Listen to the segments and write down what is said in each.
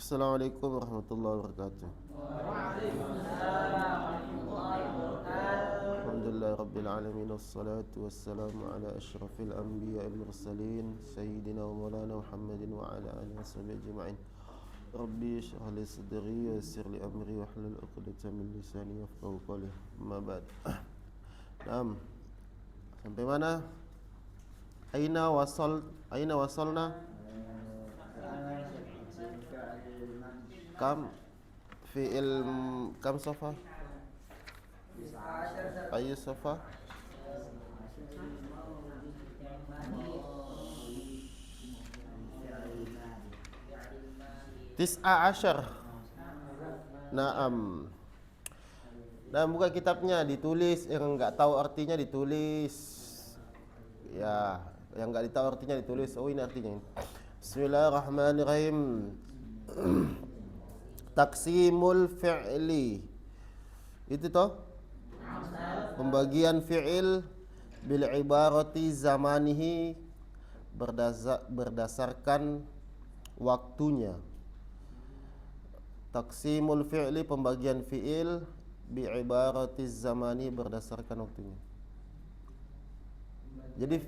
Assalamualaikum warahmatullahi wabarakatuh. Waalaikumsalam warahmatullahi wabarakatuh. Alhamdulillah rabbil alamin wassalatu wassalamu ala asyrafil anbiya wal mursalin sayyidina wa maulana Muhammadin wa ala alihi washabihi ajma'in. Rabbi shrah li sadri wa yassir li amri wa hlul 'uqdatam min lisani yafqahu qawli. Amma ba'd. Naam. Sampai mana? Aina wasalna? Kam sofa? Ayu sofa? Tis'a asyar. Naam. Dan buka kitabnya, ditulis. Yang enggak tahu artinya ditulis. Ya, yang enggak tahu artinya ditulis. Oh, ini artinya. Bismillahirrahmanirrahim. Taksimul fi'li. Itu toh? Pembagian fi'il bil ibarati zamanihi berdasarkan waktunya. Taksimul fi'li, pembagian fi'il bi ibarati zamani, berdasarkan waktunya. Jadi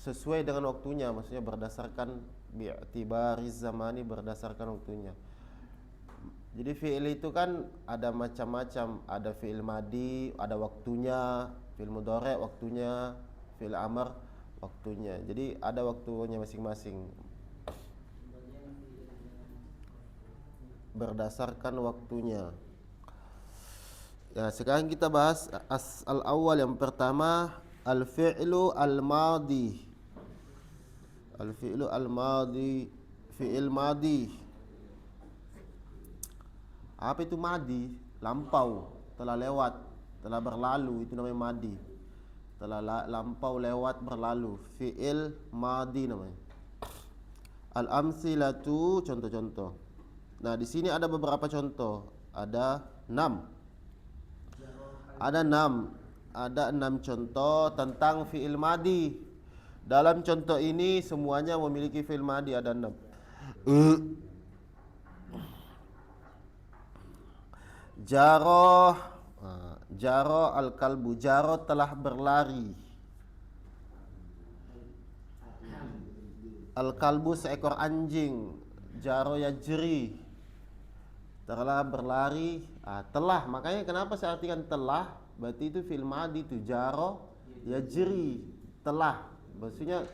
sesuai dengan waktunya, maksudnya berdasarkan bi'tibari zamani, berdasarkan waktunya. Jadi fi'il itu kan ada macam-macam, ada fi'il madi, ada waktunya, fi'il mudhari waktunya, fi'il amr waktunya. Jadi ada waktunya masing-masing. Berdasarkan waktunya. Ya, sekarang kita bahas al-awwal, yang pertama, al-fi'lu al-madi. Al-fi'lu al-madi, fi'il madi. Apa itu madi? Lampau, telah lewat, telah berlalu, itu namanya madi. Telah lampau, lewat, berlalu. Fi'il madi namanya. Al-amsilatu, contoh-contoh. Nah, di sini ada beberapa contoh. Ada 6. Ada 6 contoh tentang fi'il madi. Dalam contoh ini semuanya memiliki fi'il madi, ada 6. Jaro al-kalbu, jaro telah berlari. Al-kalbu, seekor anjing. Jaro yajri, telah berlari. Telah, makanya kenapa saya artikan telah, berarti itu fi'il madi itu. Jaro yajri, telah, maksudnya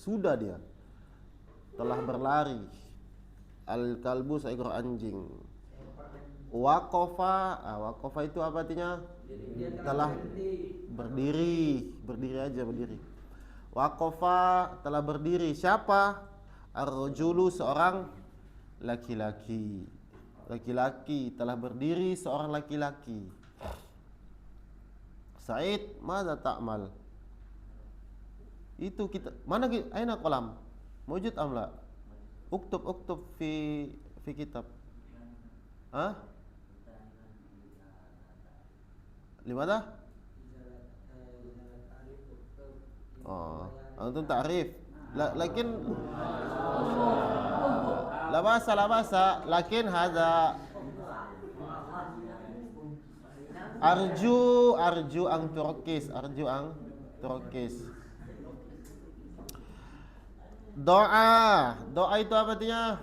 sudah dia telah berlari. Al-kalbu, seekor anjing. Waqafa itu apa artinya? Telah berdiri aja, berdiri. Waqafa, telah berdiri. Siapa? Ar-rajulu, seorang laki-laki. Laki-laki telah berdiri, seorang laki-laki. Sa'id, madza ta'mal? Itu kita, mana aina qalam? Mawjud am la? Uktub fi kitab. Limana? Antum ta'rif. Lakin la basa, lakin hadza arju ang turkis, Doa itu apa artinya?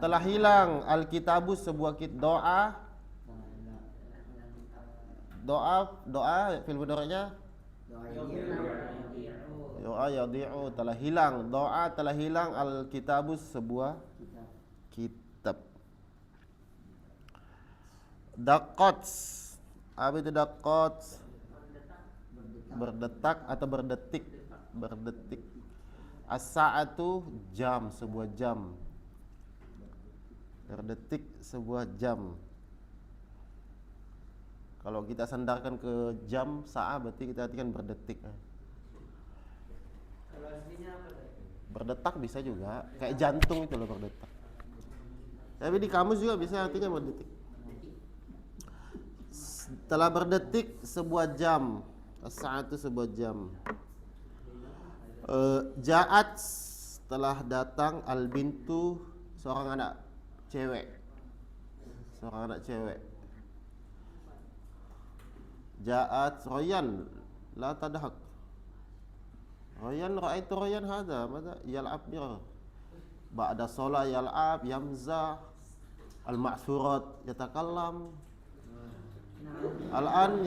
Telah hilang. Al-kitabu, sebuah doa fil mudhari'nya doa yadi'u, telah hilang. Doa telah hilang. Al-kitabu, sebuah kitab. Daqat, apa itu daqat? Berdetak atau berdetik. As-sa'atu, jam, sebuah jam. Berdetik, sebuah jam. Kalau kita sandarkan ke jam, saat, berarti kita artikan berdetik. Kalau aslinya apa? Berdetak bisa juga, kayak jantung itu loh, berdetak. Tapi di kamus juga bisa artinya berdetik. Telah berdetik sebuah jam. Saat itu sebuah jam. Ja'at, telah datang. Al-bintu, seorang anak cewek. Seorang anak cewek. Ja'at Royan la tadhak. Royan ra'aitu Royan hadha madza yal'ab bir. Ba'da shalah yal'ab yamzah. Al-ma'thurat yatakallam. Al-an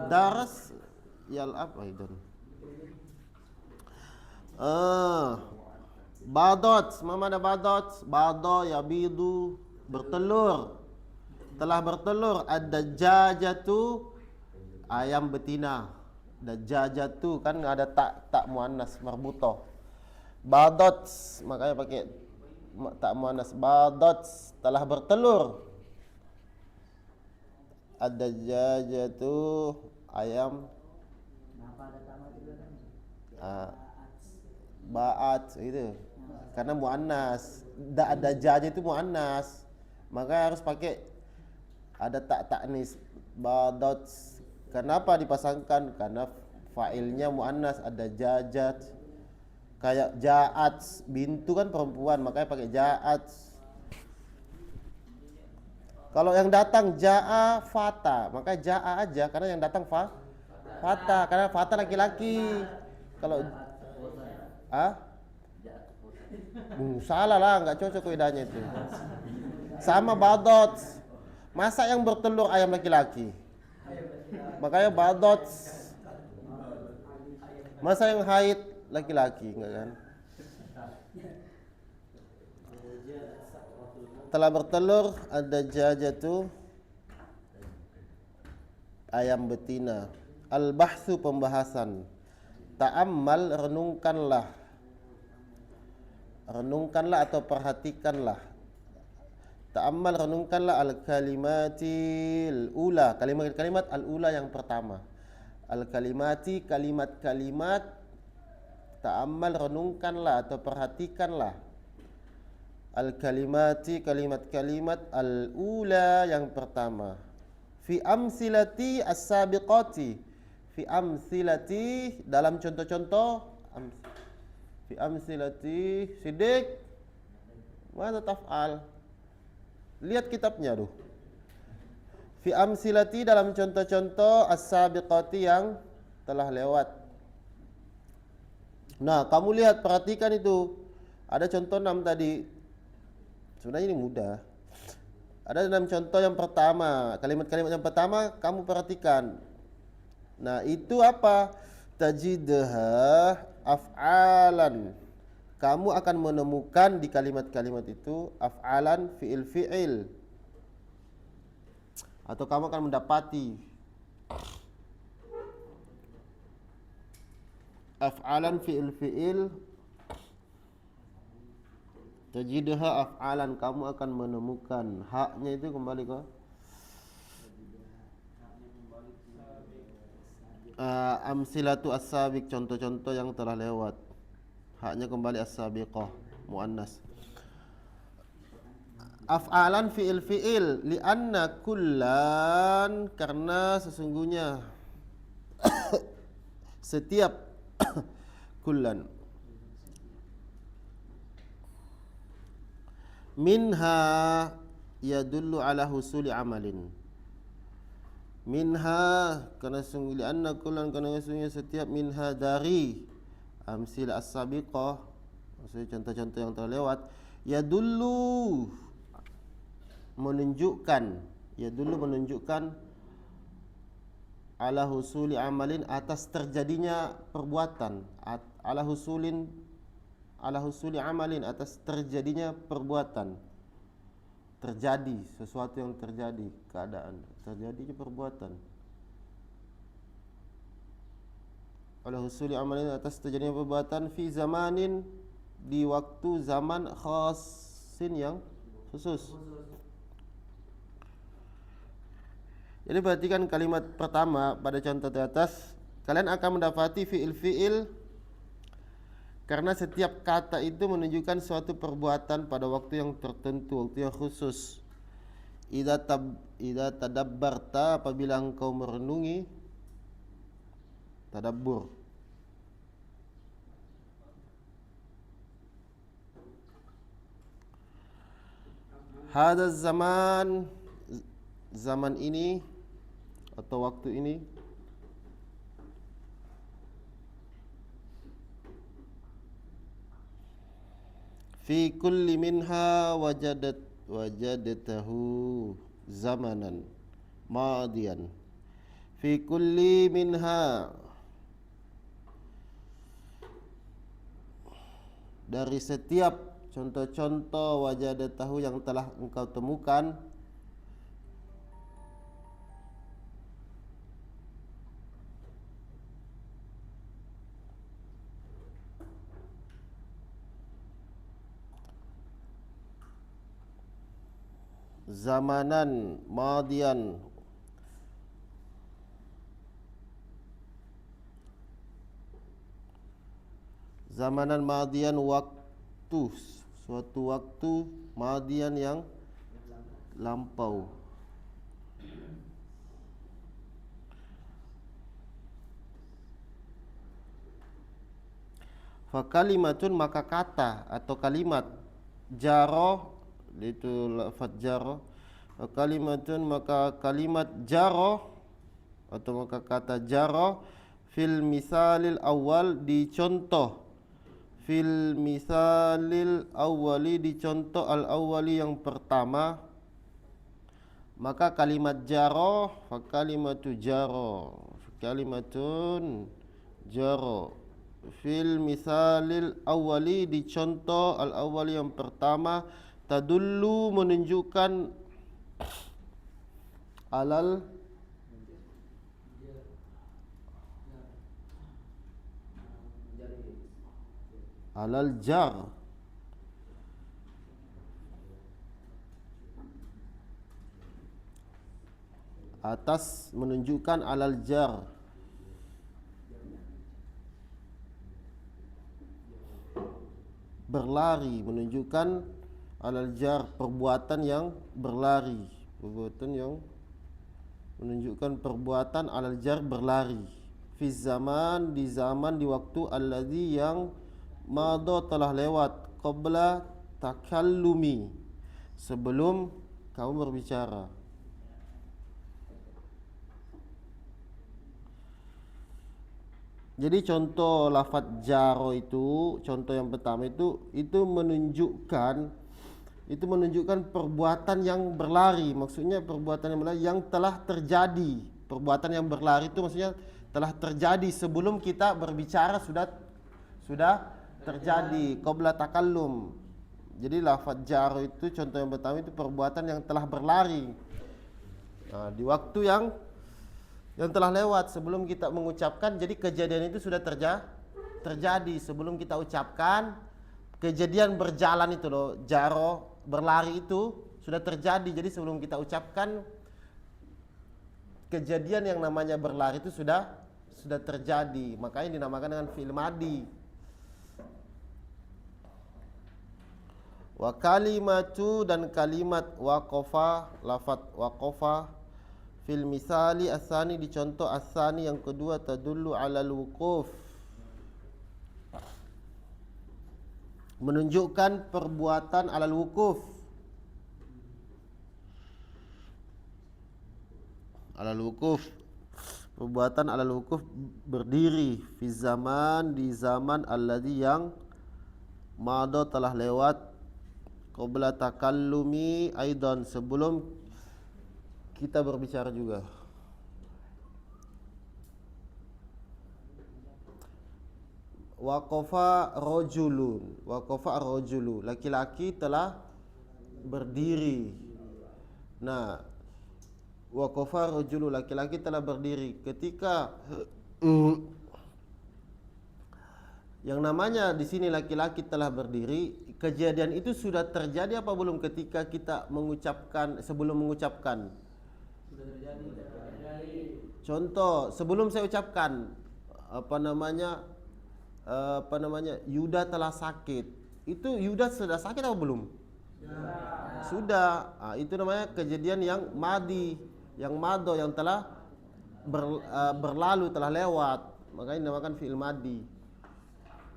daras yal'ab aidan. Badot, mana badot? Bado yabidu, bertelur. Telah bertelur. Ad-dajjajatu, ayam betina. Dajjajatu kan ada tak muannas marbutoh. Badot, makanya pakai tak muannas. Badot, telah bertelur. Ad-dajjajatu, ayam ba'at itu. Karena muannas. Dajjaj itu muannas. Maka harus pakai ada tak taknis. Badot. Kenapa dipasangkan? Karena fa'ilnya muannas, ada jajat. Kayak ja'at, bintu kan perempuan, makanya pakai ja'at. Kalau yang datang ja'a fata, maka ja'a aja karena yang datang fata, karena fata laki-laki. Kalau salah lah, nggak cocok kaidahnya itu. Sama badot. Masa yang bertelur ayam laki-laki? Makanya badot. Masa yang haid laki-laki, enggak kan? Telah bertelur ada jajatu, ayam betina. Al-bahthu, pembahasan. Ta'ammal, renungkanlah. Renungkanlah atau perhatikanlah. Ta'ammal, renungkanlah al-kalimatil ula, kalimat-kalimat al-ula yang pertama. Al-kalimati, kalimat-kalimat. Ta'ammal, renungkanlah atau perhatikanlah. Al-kalimati, kalimat-kalimat al-ula yang pertama. Fi amsilati as-sabiqati. Fi amsilati, dalam contoh-contoh. Fi amsilati, Siddiq, mana taf'al? Lihat kitabnya tuh. Fi amsilati, dalam contoh-contoh as-sabiqati yang telah lewat. Nah, kamu lihat, perhatikan itu. Ada contoh 6 tadi. Sebenarnya ini mudah. Ada 6 contoh yang pertama. Kalimat-kalimat yang pertama kamu perhatikan. Nah, itu apa? Tajidha af'alan. Kamu akan menemukan di kalimat-kalimat itu af'alan, fi'il. Atau kamu akan mendapati af'alan, fi'il. Tajidha af'alan, kamu akan menemukan. Haknya itu kembali ke amsilatu as-sabiq, contoh-contoh yang telah lewat. Haknya kembali as-sabiqah, muannas. Af'alan, fi'il. Li'anna kullan, karena sesungguhnya setiap kullan. Minha yadullu ala husuli amalin. Minha, karena sungguh li'anna kullan, karena sungguhnya setiap minha dari amsil as-sabiqah, maksudnya contoh-contoh yang telah lewat, yadullu, menunjukkan ala husuli amalin, atas terjadinya perbuatan, ala husuli amalin, atas terjadinya perbuatan. Terjadi sesuatu yang terjadi, keadaan terjadinya perbuatan. Ala husuli amalin, atas terjadinya perbuatan, fi zamanin, di waktu zaman, khasin, yang khusus. Jadi perhatikan kalimat pertama pada contoh di atas. Kalian akan mendapati fi'il. Karena setiap kata itu menunjukkan suatu perbuatan pada waktu yang tertentu, waktu yang khusus. Idza tadabbarta, apabila engkau merenungi, tadabbur. Hada zaman, zaman ini atau waktu ini. Fi kulli minha wajadtahu zamanan madian. Fi kulli minha, dari setiap contoh-contoh wajadtahu yang telah engkau temukan, zamanan madian, zamanan madian, waktu, suatu waktu, madian yang lampau. Fa kalimatun, maka kata atau kalimat, jaro, itu lafaz jaro. Fa kalimatun, maka kalimat jaro atau maka kata jaro, fil misalil awal, di contoh, fil misalil awwali, di contoh al awwali yang pertama, maka kalimat jaro, fa kalimatu jaro, kalimatun jaro, fil misalil awwali, di contoh al awwali yang pertama, tadullu, menunjukkan, alal jar, atas, menunjukkan alal jar, berlari, menunjukkan alal jar, perbuatan yang berlari, perbuatan yang menunjukkan perbuatan alal jar, berlari, fi zaman, di zaman, di waktu, alladzi, yang mado, telah lewat, qabla takallumi, sebelum kamu berbicara. Jadi contoh lafaz jaro itu, contoh yang pertama itu menunjukkan perbuatan yang berlari. Maksudnya perbuatan yang berlari yang telah terjadi. Perbuatan yang berlari itu maksudnya telah terjadi sebelum kita berbicara, sudah terjadi, qabla takallum. Jadi lafaz jaro itu contoh yang pertama itu perbuatan yang telah berlari. Nah, di waktu yang telah lewat sebelum kita mengucapkan. Jadi kejadian itu sudah terjadi sebelum kita ucapkan. Kejadian berjalan itu loh, jaro, berlari itu sudah terjadi. Jadi sebelum kita ucapkan, kejadian yang namanya berlari itu sudah terjadi. Makanya dinamakan dengan fi'il madi. Wa kalimatu, dan kalimat waqafa, lafaz waqafa, fil misali asani, di contoh asani yang kedua, tadullu alal wuquf, menunjukkan perbuatan alal wuquf, alal wuquf, perbuatan alal wuquf, berdiri, fi zaman, di zaman, alladzi, yang mado, telah lewat, qabla takallumi aidan, sebelum kita berbicara juga. Waqafa rajulun, waqafa rajulu, laki-laki telah berdiri. Nah, waqafa rajulu, laki-laki telah berdiri. Ketika yang namanya di sini laki-laki telah berdiri, kejadian itu sudah terjadi apa belum ketika kita mengucapkan, sebelum mengucapkan? Contoh, sebelum saya ucapkan Yuda telah sakit. Itu Yuda sudah sakit atau belum? Sudah. Itu namanya kejadian yang madi, yang mado, yang telah berlalu, telah lewat. Makanya dinamakan fi'il madi.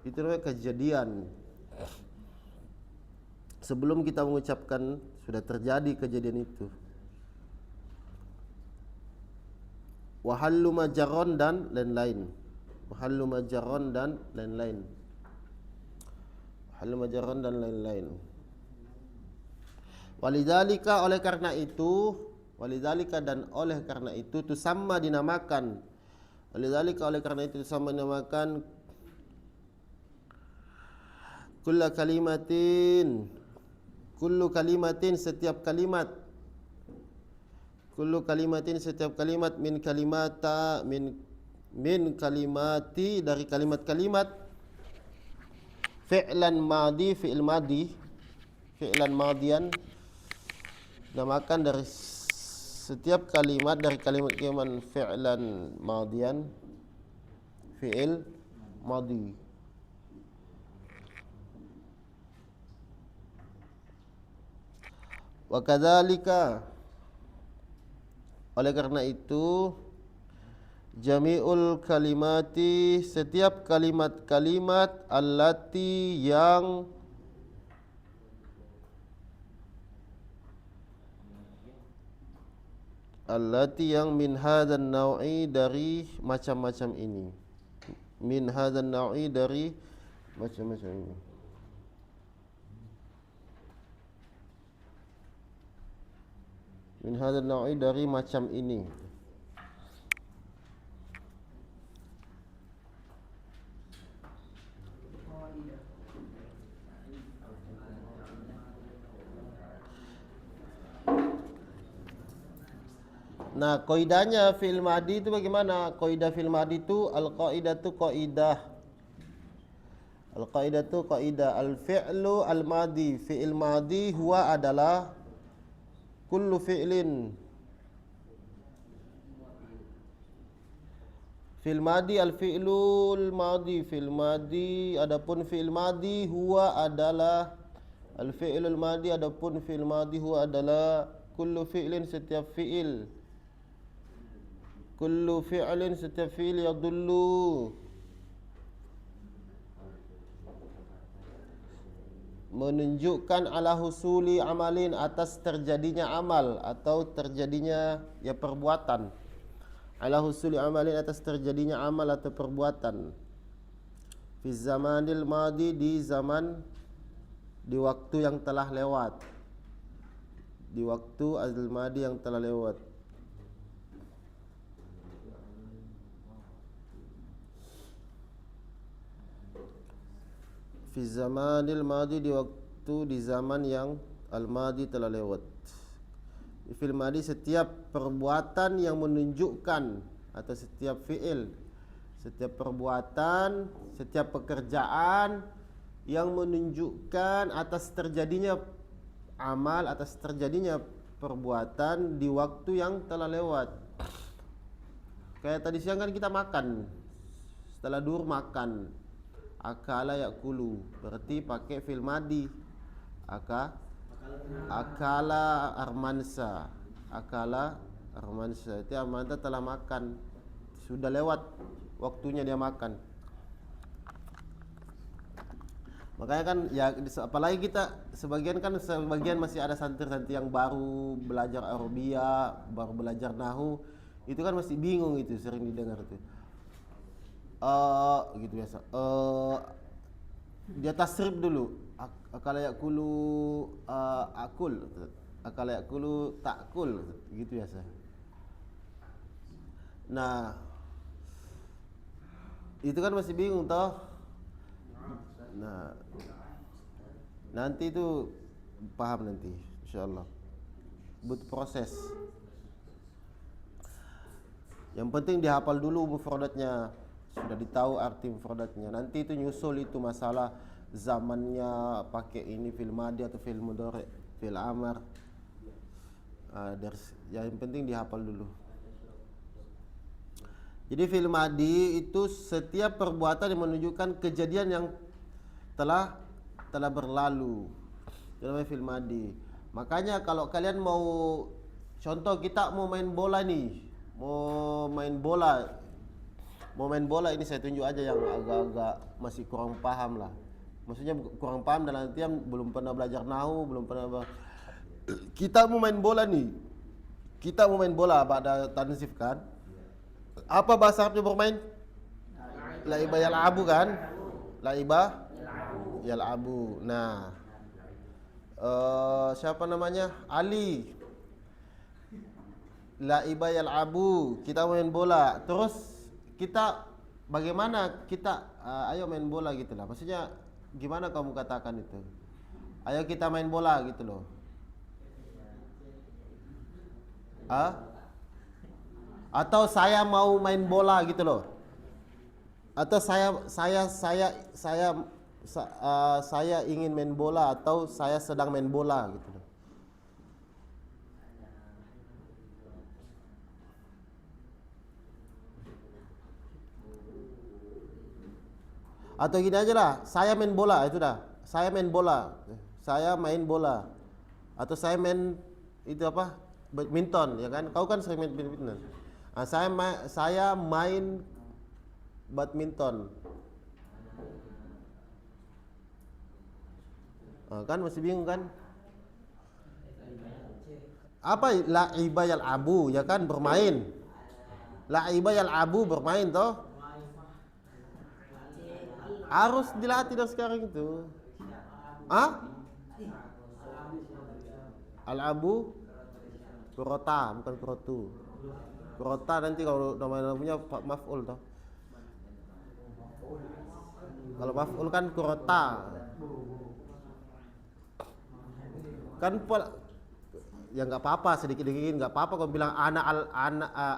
Itu namanya kejadian. sebelum kita mengucapkan sudah terjadi kejadian itu. Wahallu majarron dan lain-lain. Wahallu majarron dan lain-lain. Wahallu majarron dan lain-lain. Walidzalika, oleh karena itu, walidzalika dan oleh karena itu tusamma dinamakan. Walidzalika, oleh karena itu tusamma dinamakan kullu kalimatin, kullu kalimatin setiap kalimat, kullu kalimatin setiap kalimat min kalimata min kalimati dari kalimat-kalimat fi'lan madi, fi'il madi, fi'lan madian, namakan dari setiap kalimat dari kalimat-kalimat fi'lan madian, fi'il madi. Wa kadzalika, oleh karena itu jami'ul kalimati setiap kalimat-kalimat allati yang min hadzal nau'i dari macam-macam ini, min hadzal nau'i dari macam-macam ini. Min hadzal nau'i dari macam ini. Nah, kaidahnya fi'il madi itu bagaimana? Kaidah fi'il madi itu al-qaidatu qaidah. Al-qaidatu qaidah. Al-fi'lu al-madi. Fi'il madi huwa adalah kullu fi'lin. Fi'il madi al-fi'lul madi. Fi'il madi, adapun fi'il madi huwa adalah al-fi'lul madi, adapun fi'il madi huwa adalah kullu fi'lin setiap fi'il. Kullu fi'lin setiap fi'il yadullu menunjukkan ala husuli amalin atas terjadinya amal atau terjadinya ya perbuatan. Ala husuli amalin atas terjadinya amal atau perbuatan. Fi zamanil madi, di zaman, di waktu yang telah lewat. Di waktu azal madi yang telah lewat. Fi zamanil madi, di waktu, di zaman yang al-madi telah lewat. Fil madi setiap perbuatan yang menunjukkan atau setiap fi'il, setiap perbuatan, setiap pekerjaan yang menunjukkan atas terjadinya amal, atas terjadinya perbuatan di waktu yang telah lewat. Kayak tadi siang kan kita makan, setelah duhur makan, akala yakulu, berarti pakai fi'il madi. Akala armansa, akala armansa, itu armansa telah makan, sudah lewat waktunya dia makan. Makanya kan ya, apalagi kita sebagian masih ada santri-santri yang baru belajar Arabia, baru belajar nahu, itu kan masih bingung, itu sering didengar tuh. Gitu biasa. Dia tasrif dulu. Akala yakulu akul. Akala yakulu takul, gitu biasa. Nah, itu kan masih bingung toh. Nah, nanti itu paham nanti, insyaallah. Butuh proses. Yang penting dihafal dulu mufradatnya. Sudah ditahu arti mufradatnya. Nanti itu nyusul itu masalah zamannya pakai ini fil madi atau fil mudhari, fil amar. Yang penting dihafal dulu. Jadi fil madi itu setiap perbuatan yang menunjukkan kejadian yang telah berlalu. Itu namanya fil madi. Makanya kalau kalian mau, contoh kita mau main bola nih, mau main bola ini saya tunjuk aja yang agak-agak masih kurang paham lah. Maksudnya kurang paham dalam artian belum pernah belajar nahu, belum pernah kita mau main bola nih. Kita mau main bola pada tansif kan? Apa bahasa Arabnya bermain? Laiba yal'abu kan? Laiba yal'abu. Nah, siapa namanya? Ali. Laiba yal'abu. Kita main bola. Terus kita bagaimana kita ayo main bola gitu lah. Maksudnya gimana kamu katakan itu? Ayo kita main bola gitu loh. Atau saya mau main bola gitu loh. Atau saya ingin main bola atau saya sedang main bola gitu loh. Atau gini aja lah, saya main bola itu dah. Saya main bola. Saya main bola. Atau saya main itu apa? Badminton ya kan? Kau kan sering main badminton. Nah, saya main badminton. Kan masih bingung kan? Apa la'iba yal'abu ya kan bermain. La'iba yal'abu bermain toh. Harus dilatih dah sekarang itu. Al-abu kurota bukan kurotu. Kurota nanti kalau namanya maf'ul toh. Kalau maf'ul kan kurota. Kan ya nggak apa-apa sedikit-sedikit nggak apa-apa kalau bilang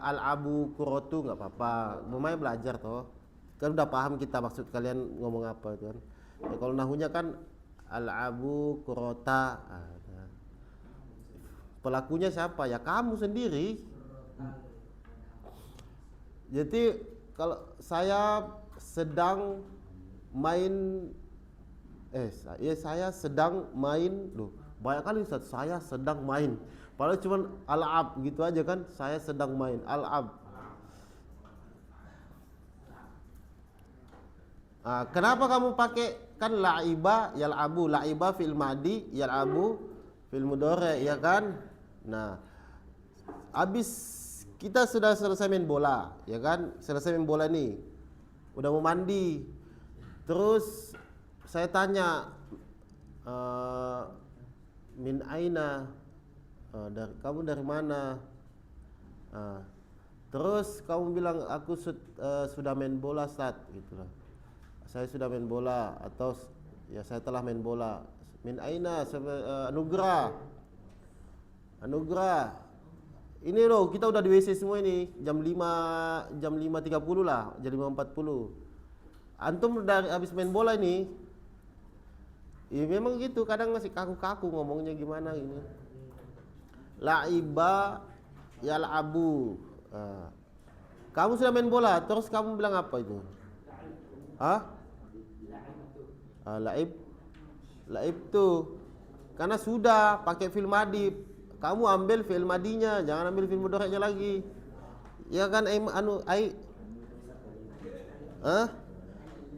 al-abu kurotu nggak apa-apa. Memang belajar toh. Kan udah paham kita maksud kalian ngomong apa itu kan. Ya, kalau nahunya kan al-abu kurota. Pelakunya siapa? Ya kamu sendiri. Jadi kalau saya sedang main saya sedang main loh. Banyak kali Ustaz, saya sedang main. Padahal cuma al-ab gitu aja kan. Saya sedang main al-ab. Kenapa kamu pakai kan la'iba yal'abu, la'iba fil madi yal'abu fil mudhari ya kan? Nah, habis kita sudah selesai main bola, ya kan? Selesai main bola nih, udah mau mandi. Terus saya tanya, min aina, kamu dari mana? Terus kamu bilang aku sudah main bola Ustaz, gitu loh. Saya sudah main bola atau ya saya telah main bola. Min aina, Anugerah. Ini loh, kita udah di WC semua ini. Jam 5.30 lah, jam 5.40. Antum udah habis main bola ini. Ya memang gitu, kadang masih kaku-kaku ngomongnya gimana ini. La'iba yal'abu. Kamu sudah main bola, terus kamu bilang apa itu? La'ib tuh. Karena sudah pakai fi'il madi. Kamu ambil fi'il madinya, jangan ambil fi'il mudhari'nya lagi. Ya kan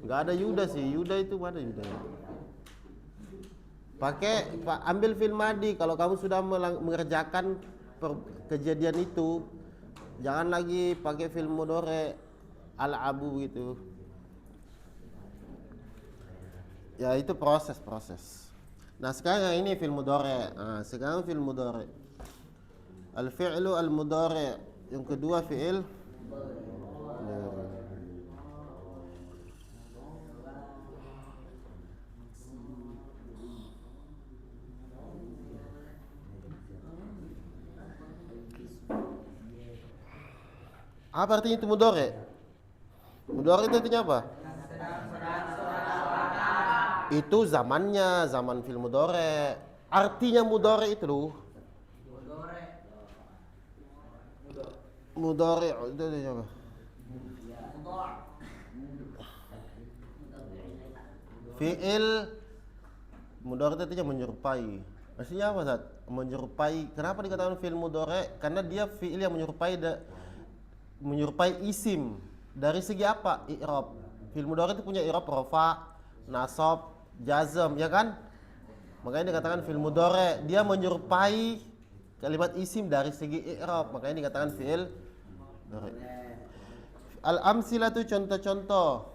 Enggak ada Yuda sih. Yuda itu mana Yuda? Ambil fi'il madi kalau kamu sudah mengerjakan kejadian itu. Jangan lagi pakai fi'il mudhari' al-abu gitu. Ya itu proses. Nah sekarang yang ini fi'il mudhari'. Sekarang fi'il mudhari'. Al-fi'lu al-mudhari'. Yang kedua fi'il apa artinya itu mudhari'? Mudhari' itu artinya apa? Itu zamannya, zaman fi'il mudhari'. Artinya mudhari' itu loh. Mudhari' itu apa? Fi'il mudhari' itu artinya menyerupai. Maksudnya apa Ustaz? Menyerupai. Kenapa dikatakan fi'il mudhari'? Karena dia fi'il yang menyerupai isim. Dari segi apa? I'rab. Fi'il mudhari' itu punya i'rab rafa, nasab, jazm, ya kan? Makanya dikatakan fi'il mudhari, dia menyerupai kalimat isim dari segi i'rab, makanya dikatakan fi'il mudhari. Al-amsilatu contoh-contoh.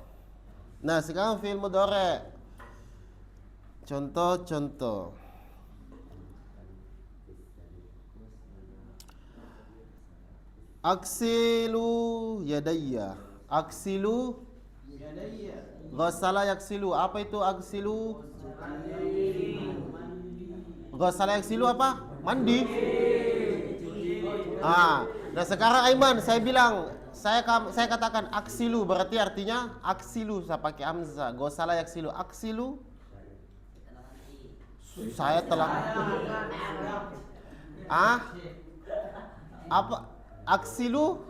Nah, sekarang fi'il mudhari. Contoh-contoh. Aksilu yadayya. Aksilu ghassala yaksilu. Apa itu aksilu? Ghassala yaksilu apa? Mandi. Nah sekarang Aiman, saya bilang, saya katakan aksilu, berarti artinya aksilu, saya pakai hamzah. Ghassala yaksilu, aksilu, saya telah apa? Aksilu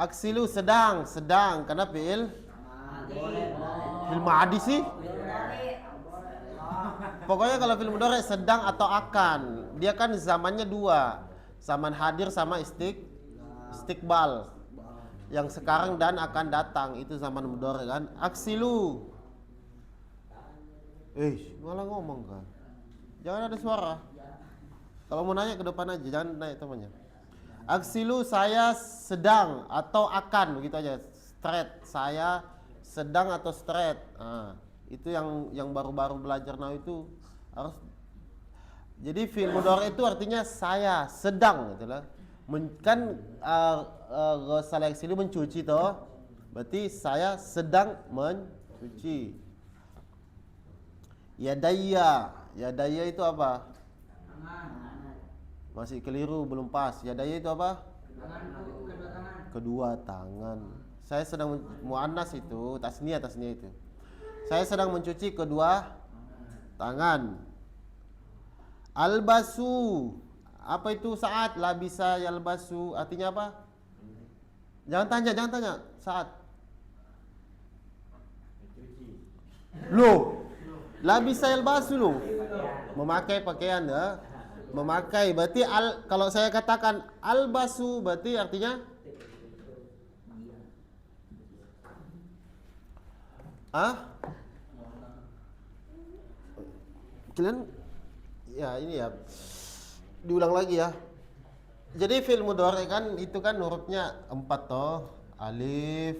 aksilu sedang karena fi'il ma'adi sih. Pokoknya kalau fi'il mudhari sedang atau akan, dia kan zamannya dua, zaman hadir sama istiqbal, yang sekarang dan akan datang, itu zaman mudhari kan. Aksilu, malah ngomong kan, jangan ada suara. Kalau mau nanya ke depan aja, jangan naik temannya. Aksilu, saya sedang atau akan, begitu aja. Straight, saya sedang atau straight. Itu yang baru-baru belajar now itu harus. Jadi fi'il mudhari itu artinya saya sedang, gitu lah. Kan ghassala yaksilu mencuci toh. Berarti saya sedang mencuci. Yadayya itu apa? Masih keliru, belum pas. Yadayya itu apa? Kedua tangan. Saya sedang muannas itu, tasniyah itu. Saya sedang mencuci kedua tangan. Albasu, apa itu saat? Labisa yalbasu, artinya apa? Jangan tanya saat. Loh, labisa yalbasu loh. Memakai pakaian ya. Memakai, berarti kalau saya katakan albasu, berarti artinya kalian ya, ini ya diulang lagi ya. Jadi fi'il mudhari kan itu kan hurufnya 4 toh. Alif,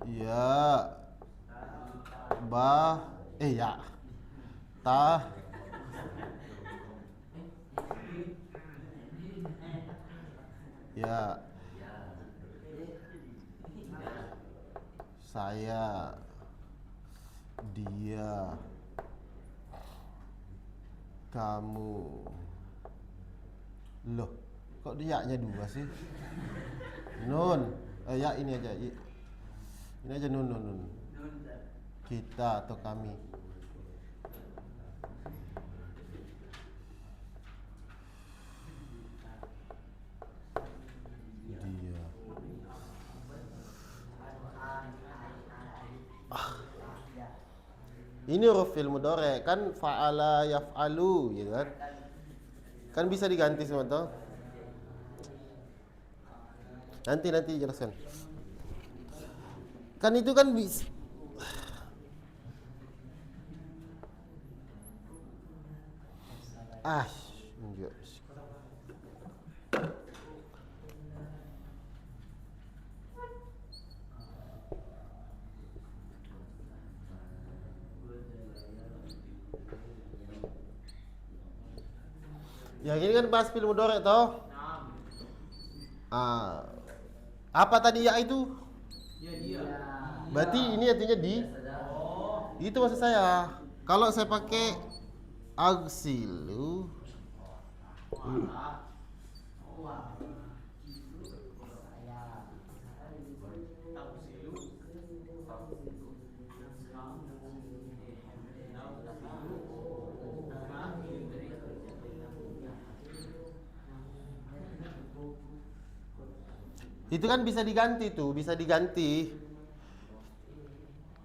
ya, ba, ya, ta, ya, saya, dia, kamu. Loh, kok dia-nya dua sih? Nun. Ya ini aja. Ini aja nun. Kita atau kami. Dia. Ini huruf fi'il mudhari kan, fa'ala yaf'alu, gitu kan? Kan bisa diganti semua toh. Nanti jelaskan. Kan itu kan bisa. Enggak. Yang ini kan bahas fi'il mudhari toh. Apa tadi ya itu? Dia. Berarti ini artinya di. Itu maksud saya. Kalau saya pakai agsilu, itu kan bisa diganti tuh, bisa diganti.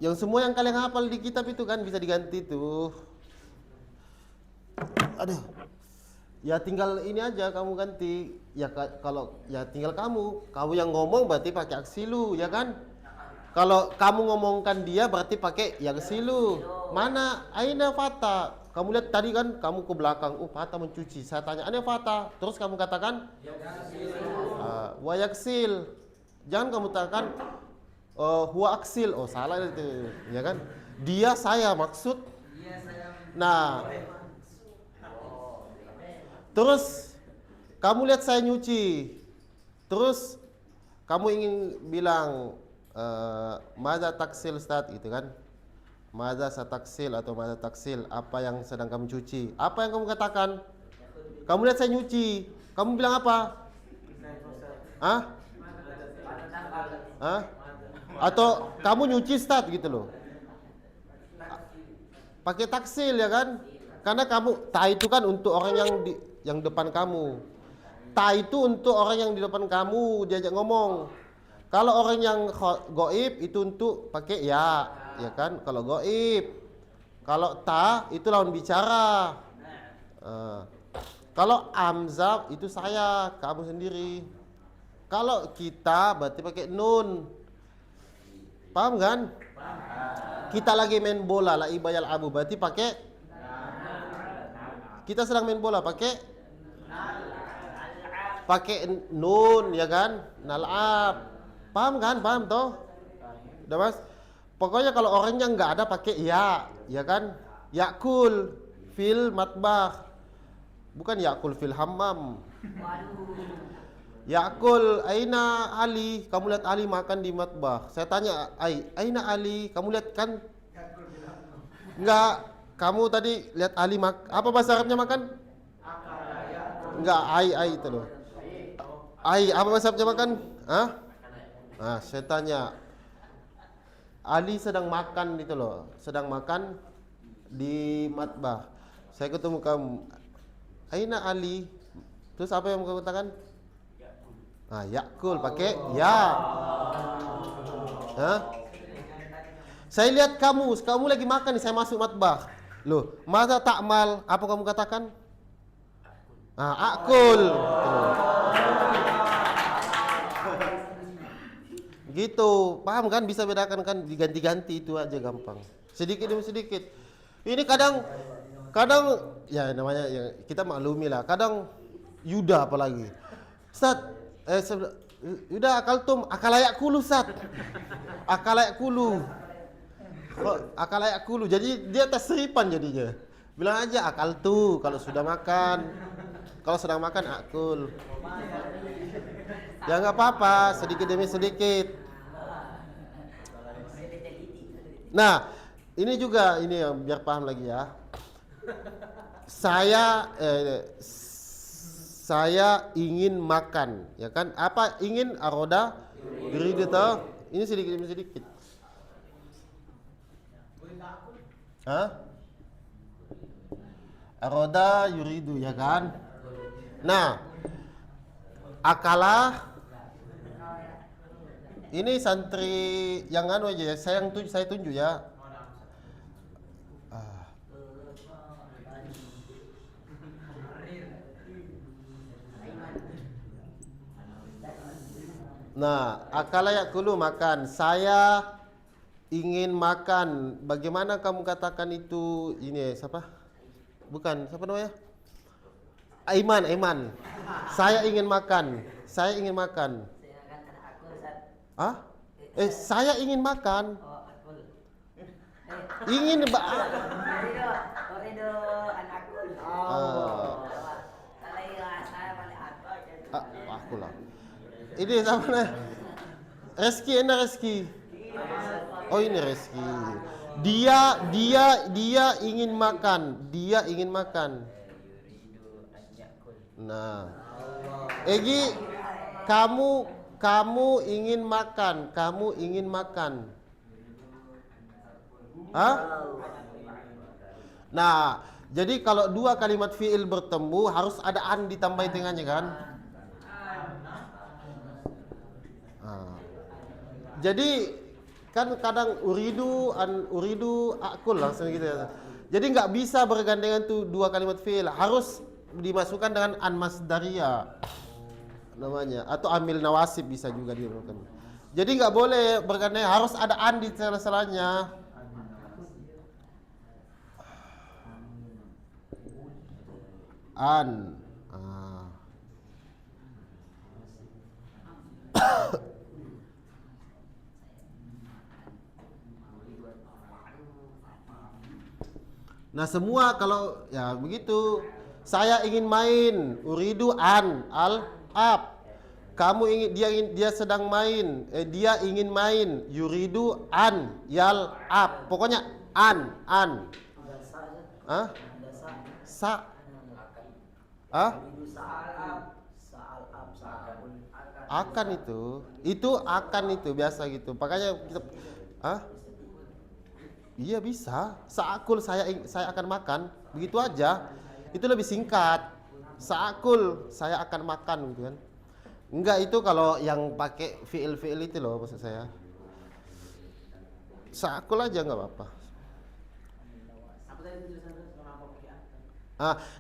Yang semua yang kalian hafal di kitab itu kan bisa diganti tuh. Aduh. Ya tinggal ini aja kamu ganti. Ya kalau ya tinggal kamu yang ngomong berarti pakai aksilu, ya kan? Kalau kamu ngomongkan dia berarti pakai yaksilu. Mana aina fata? Kamu lihat tadi kan kamu ke belakang, oh fata mencuci. Saya tanya, "Aina fata?" Terus kamu katakan wa yaksil. Jangan kamu katakan huwa aksil. Oh, salah itu, ya kan? Dia saya maksud. Nah, terus kamu lihat saya nyuci, terus kamu ingin bilang maza taksil stat gitu kan? Maza sataksil atau maza taksil, apa yang sedang kamu cuci? Apa yang kamu katakan? Kamu lihat saya nyuci, kamu bilang apa? Hah? Hah? Atau kamu nyuci stat gitu loh? Pakai taksil ya kan? Karena kamu ta itu kan untuk orang yang depan kamu. Ta itu untuk orang yang di depan kamu diajak ngomong. Kalau orang yang goib itu untuk pakai ya kan? Kalau goib. Kalau ta itu lawan bicara. Kalau amzab itu saya, kamu sendiri. Kalau kita berarti pakai nun. Paham kan? Kita lagi main bola, la ibayal abu berarti pakai. Kita sedang main bola pakai nun, ya kan? Nal'ab. Paham kan? Paham toh? Udah Mas? Pokoknya kalau orangnya nggak ada pakai ya kan? Yakul fil matbah. Bukan yakul fil hammam. Yakul aina Ali, kamu lihat Ali makan di matbah. Saya tanya, aina Ali, kamu lihat kan? Enggak, kamu tadi lihat Ali apa bahasa Arabnya makan? Enggak, ai itu loh. Apa bahasa Arabnya makan? Hah? Nah, saya tanya, Ali sedang makan itu loh, sedang makan di matbah. Saya ketemu kamu, aina Ali, terus apa yang kamu katakan? Yakul pakai ya. Hah? Saya lihat kamu lagi makan nih, saya masuk matbah. Loh, masa takmal? Apa kamu katakan? Akul. Gitu, paham kan? Bisa bedakan kan? Diganti-ganti itu aja gampang. Sedikit demi sedikit. Ini kadang ya namanya ya, kita maklumi lah. Kadang Yuda apalagi. Ustaz, Yuda akalayak kulu Ustaz. Akalayak kulu. Jadi dia tasripan jadinya. Bilang aja akal tuh kalau sudah makan. Kalau sedang makan akul. Ya nggak apa-apa, sedikit demi sedikit. Nah, ini juga yang biar paham lagi ya. Saya ingin makan, ya kan? Apa ingin aroda? Yuridu toh? Ini sedikit demi sedikit. Hah? Aroda yuridu, ya kan? Nah, akalah ini santri yang anu aja ya, saya tunjuk ya. Nah, akala yakulu makan. Saya ingin makan. Bagaimana kamu katakan itu? Ini siapa? Bukan, siapa namanya? Aiman. Saya ingin makan. Saya ingin makan. Saya ingin makan. Ingin aku lah. Ini sama nih. Reski. Oh ini Reski. Dia ingin makan. Nah, Egi, kamu ingin makan. Hah? Nah, jadi kalau dua kalimat fi'il bertemu harus ada an ditambah tengahnya kan? Jadi kan kadang uridu akul langsung gitu ya. Jadi nggak bisa bergandengan tuh dua kalimat fi'il, harus dimasukkan dengan an masdaria namanya, atau amil nawasib bisa juga dilakukan. Jadi nggak boleh bergandengan, harus ada an di sela-selanya. An. Nah semua kalau ya begitu, saya ingin main, uridu an al ab. Kamu dia sedang main, dia ingin main, yuridu an yal ab. Pokoknya an. Ah? Sa. Ah? Akan itu akan itu biasa gitu. Makanya kita iya bisa. Saakul saya akan makan, begitu aja. Itu lebih singkat. Saakul saya akan makan gitu kan. Enggak, itu kalau yang pakai fiil itu loh maksud saya. Saakul aja nggak apa-apa.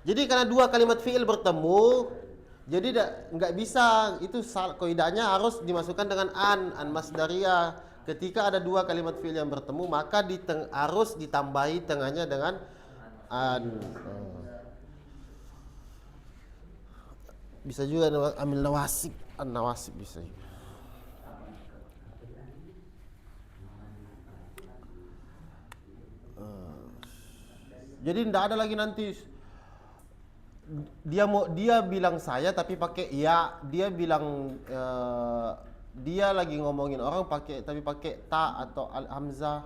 Jadi karena dua kalimat fiil bertemu, jadi nggak bisa, itu kaidahnya harus dimasukkan dengan an masdariyah. Ketika ada dua kalimat fiil yang bertemu, maka harus ditambahi tengahnya dengan an. Bisa juga ambil nawasib, an nawasib bisa. Jadi tidak ada lagi nanti dia bilang saya tapi pakai ya, dia bilang dia lagi ngomongin orang pakai ta atau al hamzah.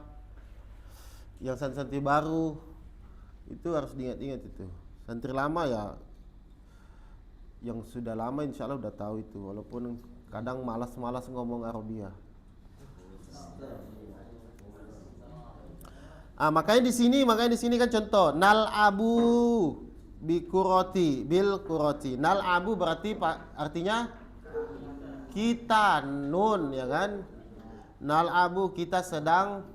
Yang santri baru itu harus diingat-ingat itu. Santri lama ya, yang sudah lama insya Allah udah tahu itu, walaupun kadang malas ngomong Arabia. Makanya di sini kan contoh nal abu bil kuroti. Nal abu berarti artinya kita, nun ya kan. Nal abu kita sedang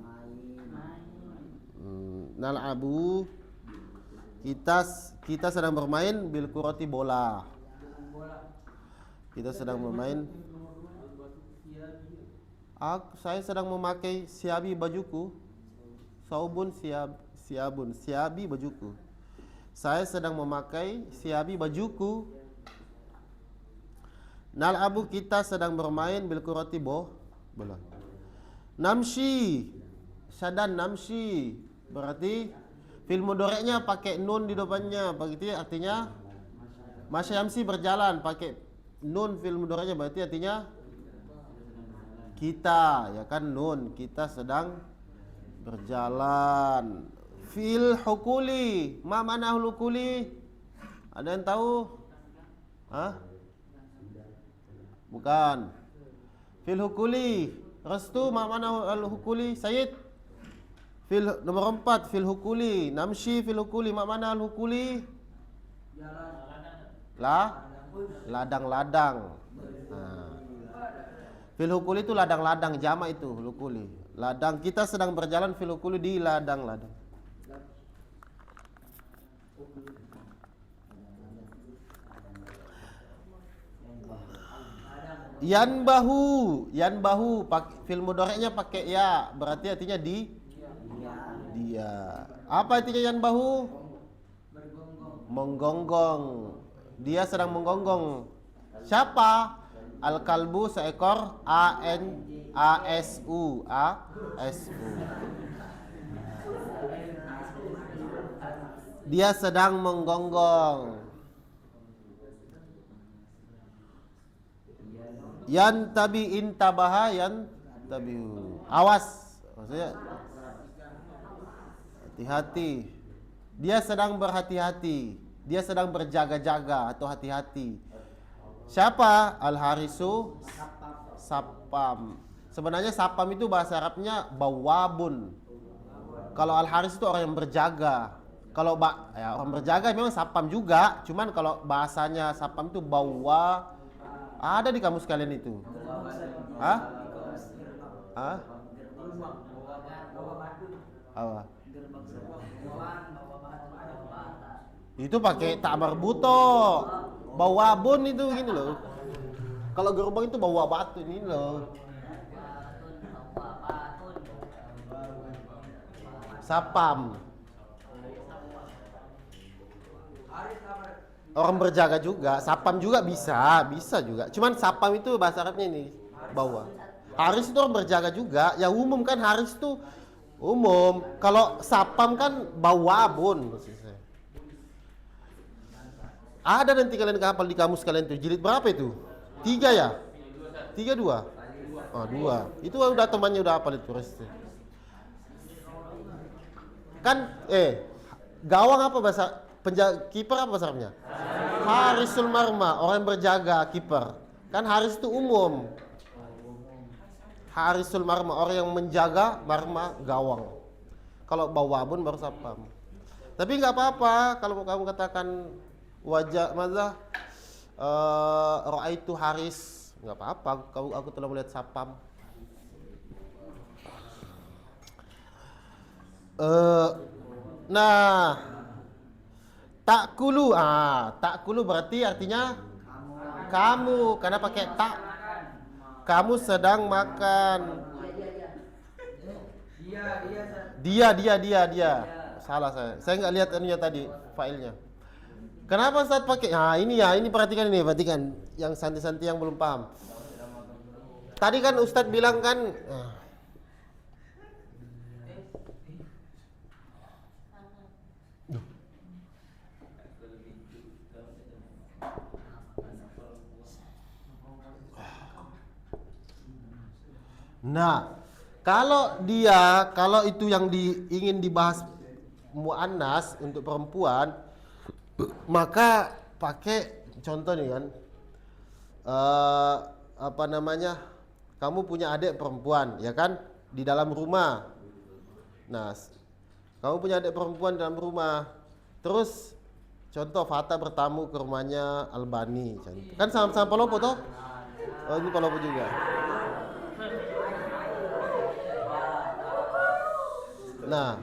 nal abu kita sedang bermain bil kuroti bola. Kita sedang bermain. Saya sedang memakai siabi bajuku. Saubun siabi bajuku. Saya sedang memakai siabi bajuku. Nal abu kita sedang bermain bil kurati bola. Namshi sadan namshi berarti fil mudhari'nya pakai nun di depannya, begitu artinya masyamsi berjalan, pakai nun fil mudhari'nya berarti artinya kita, ya kan, nun kita sedang berjalan. Fil hukuli, ma mana hukuli? Ada yang tahu? Bukan. Fil hukuli, restu ma mana al hukuli? Sayyid. Nomor 4 fil hukuli, namshi fil hukuli, ma mana al hukuli? Ladang-ladang. Fil hukuli itu ladang-ladang, jamak itu hukuli. Ladang, kita sedang berjalan fil hukuli di ladang-ladang. Yanbahu fil mudhari'nya pakai ya, berarti artinya dia. Apa artinya yanbahu? Menggonggong. Dia sedang menggonggong. Siapa? Al-kalbu seekor, ASU. Dia sedang menggonggong. Yantabi'in tabaha yantabihu. Awas, maksudnya hati-hati. Dia sedang berhati-hati. Dia sedang berjaga-jaga atau hati-hati. Siapa? Al-harisu sapam. Sebenarnya sapam itu bahasa Arabnya bawabun. Kalau al-haris itu orang yang berjaga. Kalau orang berjaga memang sapam juga, cuman kalau bahasanya sapam itu bawa. Ada di kamus kalian itu? Apa? Itu pakai tak marbuto. Bau abon itu gini loh. Kalau gerbang itu bau batu ini loh. Sapam. Orang berjaga juga, sapam juga bisa juga. Cuman sapam itu bahasa Arabnya ini bawah. Haris itu orang berjaga juga. Ya umum kan haris itu umum. Kalau sapam kan bawabun. Ada nanti kalian hafal di kamus kalian tuh. Jilid berapa itu? 3 ya? 3 2. Oh 2. Itu udah temannya udah hafal itu resti. Kan gawang apa bahasa penjaga kiper apa bahasa Arabnya? Harisul marma, orang yang berjaga kiper. Kan haris itu umum. Harisul marma, orang yang menjaga marma gawang. Kalau bawabun baru sapam. Tapi nggak apa-apa kalau kamu katakan wajah malah ra'aitu haris, nggak apa-apa. Aku telah melihat sapam. Nah, takulu, takulu berarti artinya kamu, karena pakai tak. Kamu sedang makan. Dia. Salah saya. Saya nggak lihat anunya tadi filenya. Kenapa Ustaz pakai? Nah, ini perhatikan yang santai-santai yang belum paham. Tadi kan Ustaz bilang kan Nah, kalau itu yang ingin dibahas muannas untuk perempuan, maka pakai contoh nih kan, apa namanya, kamu punya adik perempuan, ya kan, di dalam rumah. Nah, kamu punya adik perempuan di dalam rumah, terus contoh Fata bertamu ke rumahnya Albani, kan sama-sama Palopo toh? Oh ini Palopo juga. Nah,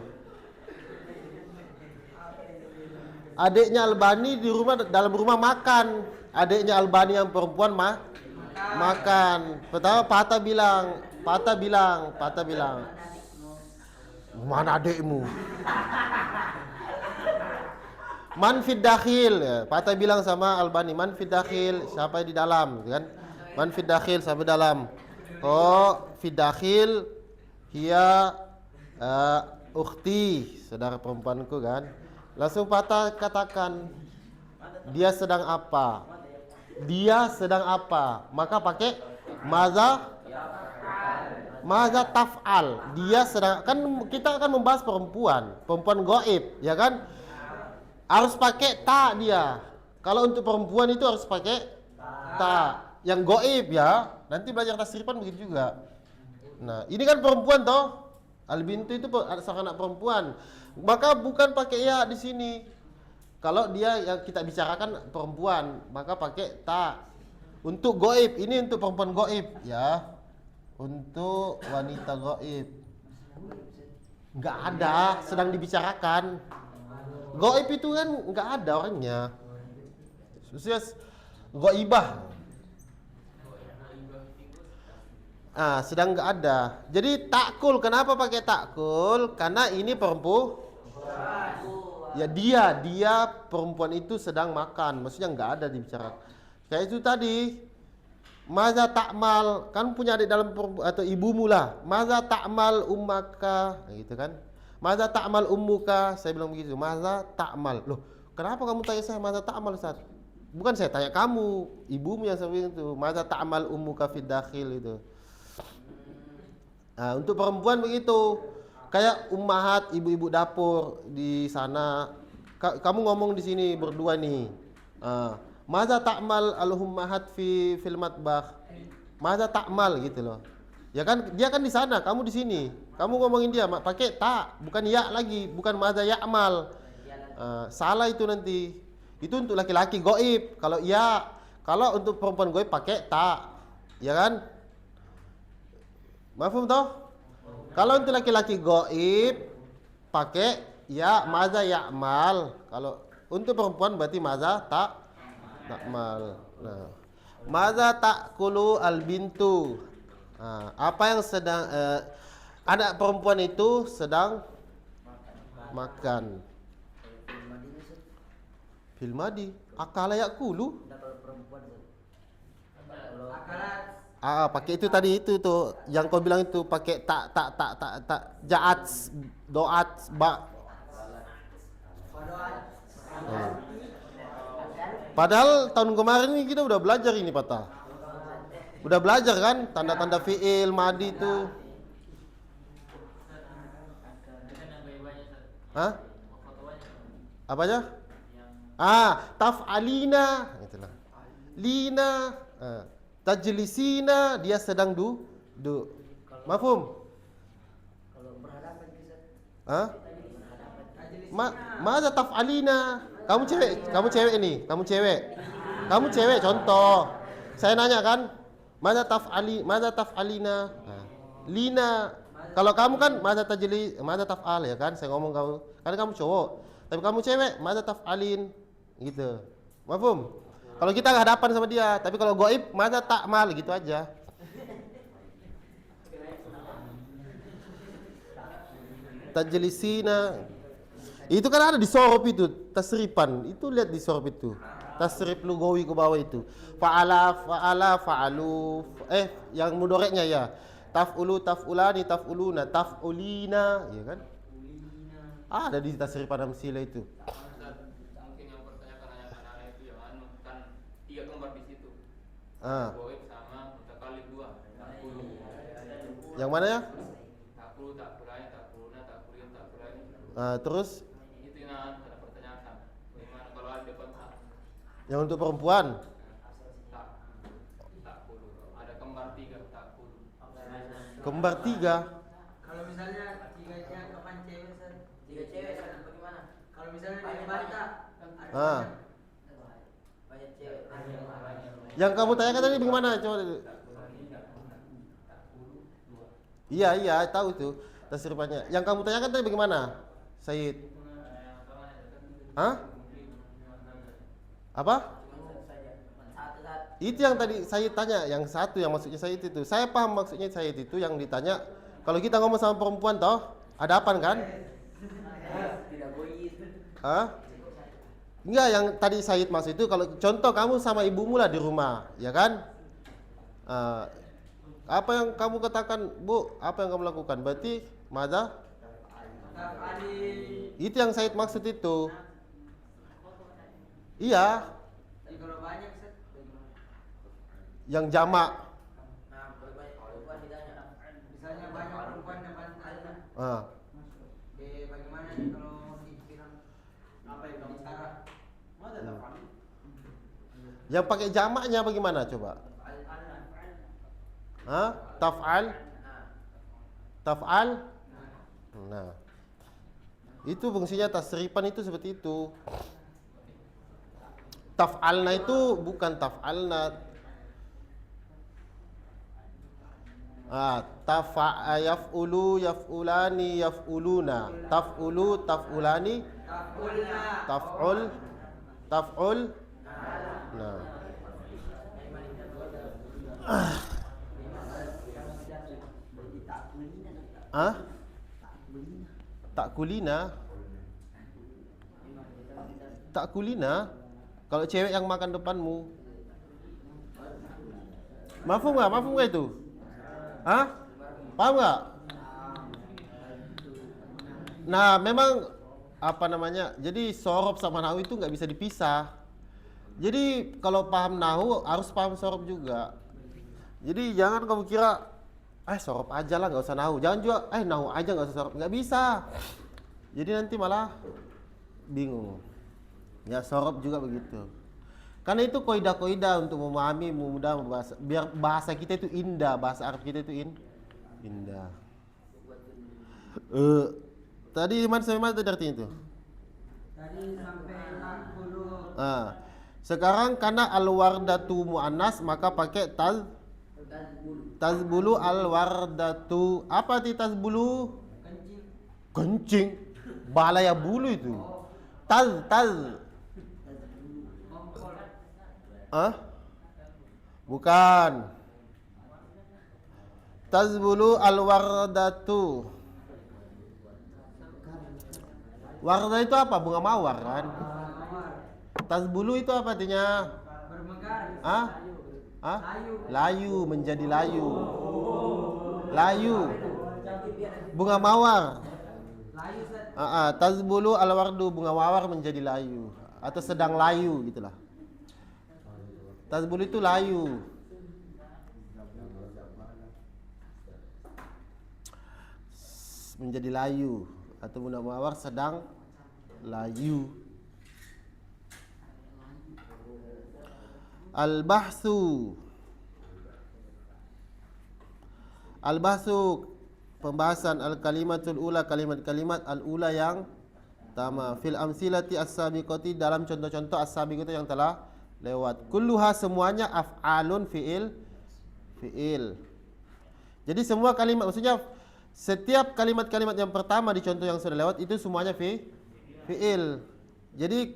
adiknya Albani di rumah, dalam rumah makan. Adiknya Albani yang perempuan makan. Pertama Pata bilang, mana adikmu? Man fid dakhil. Ya, Pata bilang sama Albani, man fid dakhil, siapa di dalam, kan? Man fid dakhil, siapa dalam? Oh, fid dakhil hiya ukhti, saudara perempuanku kan. Langsung Pata katakan, dia sedang apa? Maka pakai maza taf'al. Dia sedang, kan kita akan membahas perempuan gaib, ya kan? Harus pakai ta dia. Kalau untuk perempuan itu harus pakai ta. Yang gaib ya. Nanti belajar tasrifan begitu juga. Nah, ini kan perempuan toh. Al-bintu itu anak perempuan. Maka bukan pakai ya di sini. Kalau dia yang kita bicarakan perempuan, maka pakai ta. Untuk gaib, ini untuk perempuan gaib ya. Untuk wanita gaib. Enggak ada, sedang dibicarakan. Gaib itu kan enggak ada orangnya. Khusus gaibah. Sedang nggak ada. Jadi takul, kenapa pakai takul? Karena ini perempuan. Ya dia perempuan itu sedang makan. Maksudnya nggak ada dibicarakan. Kayak itu tadi. Maza takmal, kan punya adik dalam atau ibumu lah. Maza takmal ummaka, gitu kan? Maza takmal ummuka, saya bilang begitu. Maza takmal. Loh, kenapa kamu tanya saya maza takmal, Ustaz? Bukan saya tanya kamu, ibumu yang saya bilang itu. Maza takmal ummuka fid dakhil itu. Nah, untuk perempuan begitu, kayak ummahat, ibu-ibu dapur di sana. Kamu ngomong di sini berdua nih. Maza ta'mal al-ummahat fil matbakh. Maza ta'mal gitu loh. Ya kan dia kan di sana, kamu di sini. Kamu ngomongin dia pakai ta, bukan ya lagi, bukan maza ya'mal. Salah itu nanti. Itu untuk laki-laki gaib. Kalau untuk perempuan gaib pakai ta. Ya kan? Mafhum toh? Kalau untuk laki-laki gaib pakai ya maza ya'mal. Kalau Untuk perempuan berarti maza takmal. Nah, maza takulu al bintu. Nah, apa yang sedang anak perempuan itu sedang makan. Fil madi. Akala yakulu. Pakai itu tadi itu tuh yang kau bilang itu pakai tak jaat doat ba. Padahal tahun kemarin ini kita udah belajar ini patah. Udah belajar kan tanda-tanda fiil madi itu. Hah? Apanya? Taf'alina itulah. Lina, tajlisina dia sedang duduk. Mafhum? Kalau berhadapan kita. Maza taf'alina. Kamu cewek ini, kamu cewek contoh. Saya nanya kan, maza taf'alina. Lina. Kalau kamu kan maza taf'al ya kan? Saya ngomong kamu, karena kamu cowok. Tapi kamu cewek, maza taf'alin gitu. Mafhum? Kalau kita nggak hadapan sama dia, tapi kalau goib maza ta'mal gitu aja. Tajlisina. Itu kan ada di sorob itu, tasripan. Itu lihat di sorob itu. Tasrif lugawi ke bawah itu. Fa'ala, fa'alu. Yang mudoreknya ya. Taf'ulu, taf'ulani, taf'uluna, taf'ulina, ya kan? Ada di tasrifan amsila itu. Mungkin yang pertanyakan anak-anak itu yang kan 3 gambar di situ. Goib sama mutakallim 2. Yang mana ya? Takulu, takulani, takuluna, takulin, takulani. Terus Itu yang ada pertanyaan. Bagaimana kalau ada depan tak? yang untuk perempuan Takulu. Ada kembar 3 takulu. kembar 3. Kalau misalnya 3-nya kapan cewek, San? 3 cewek, San, bagaimana? Kalau misalnya dia bantah, banyak cewek. Yang kamu tanyakan tadi bagaimana? Coba dulu. Iya, tahu itu tasrifannya. Yang kamu tanyakan tadi bagaimana, Said? Apa? Itu yang tadi Said tanya, yang satu yang maksudnya Said itu. Saya paham maksudnya Said itu yang ditanya. Kalau kita ngomong sama perempuan toh, hadapan kan? Tidak goib. Enggak, yang tadi Said maksud itu kalau contoh kamu sama ibumu lah di rumah, ya kan? Apa yang kamu katakan, Bu? Apa yang kamu lakukan? Berarti maza? Itu yang Said maksud itu. Iya. Kalau banyak, San, Yang jamak. perempuan ditanya. Misalnya banyak perempuan yang bantah. Bagaimana nih kalau dibilang apa yang kamu bicara? Yang pakai jamaknya bagaimana coba? Taf'al? Nah. Itu fungsinya tasrifan itu seperti itu. Taf'alna itu bukan taf'alna. Yaf'ulu, yaf'ulani, yaf'uluna. Taf'ulu, taf'ulani, taf'ul. Nah. Takulina. Kalau cewek yang makan depanmu. Mafhum nggak itu? Paham nggak? Nah, memang apa namanya? Jadi sorob sama nahu itu nggak bisa dipisah. Jadi kalau paham nahu harus paham sorob juga. Jadi jangan kamu kira sorob aja lah, nggak usah nahu. Jangan juga nahu aja nggak usah sorob. Nggak bisa. Jadi nanti malah bingung. Ya sorob juga begitu. Karena itu kaidah-kaidah untuk memahami mudah bahasa, biar bahasa kita itu indah, bahasa Arab kita itu indah. Tadi sampai mana tadi artinya itu? Tadi sampai 60. Sekarang karena al-wardatu muannas maka pakai tazbulu al-wardatu. Apa arti tazbulu? Kencing. Balaya bulu itu. Ah? Bukan. Tazbulu al-wardatu. Warda itu apa? Bunga mawar kan? Tazbulu itu apa artinya? Bermekar. Ah? Ah? Layu, menjadi layu. Layu. Bunga mawar. Layu Ustaz. Tazbulu al-wardu, bunga mawar menjadi layu atau sedang layu gitulah. Tazbulu itu layu. Menjadi layu atau bunga mawar sedang layu. Al-bahsu. Al-bahsu, pembahasan al-kalimatul ula, kalimat-kalimat al-ula yang pertama. Fil amsilati as-sabiqati, dalam contoh-contoh as-sabiqati yang telah lewat. Kulluha, semuanya af'alun, fi'il. Jadi semua kalimat, maksudnya setiap kalimat-kalimat yang pertama di contoh yang sudah lewat itu semuanya fi'il. Jadi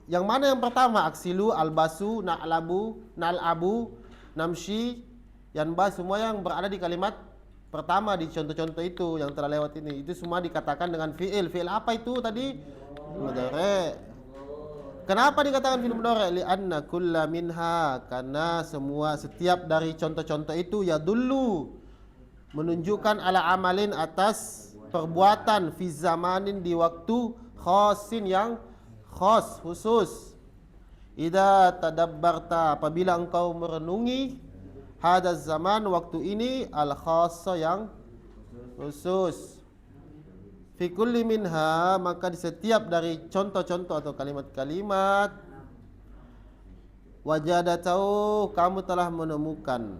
yang mana yang pertama? Aksilu, albasu, na'labu, nal'abu, namshi, yanba, semua yang berada di kalimat pertama di contoh-contoh itu yang telah lewat ini, itu semua dikatakan dengan fi'il. Fi'il apa itu tadi? Mudhari'. Kenapa dikatakan fi'il mudhari'? Li'anna kulla minha, karena setiap dari contoh-contoh itu ya dulu menunjukkan ala amalin, atas perbuatan, fi zamanin, di waktu, khasin, yang khas, khusus. Idza tadabbarta, apabila engkau merenungi, hadaz zaman, waktu ini, al khassa, yang khusus. Fi kulli minha, maka di setiap dari contoh-contoh atau kalimat-kalimat, wajadatau, kamu telah menemukan,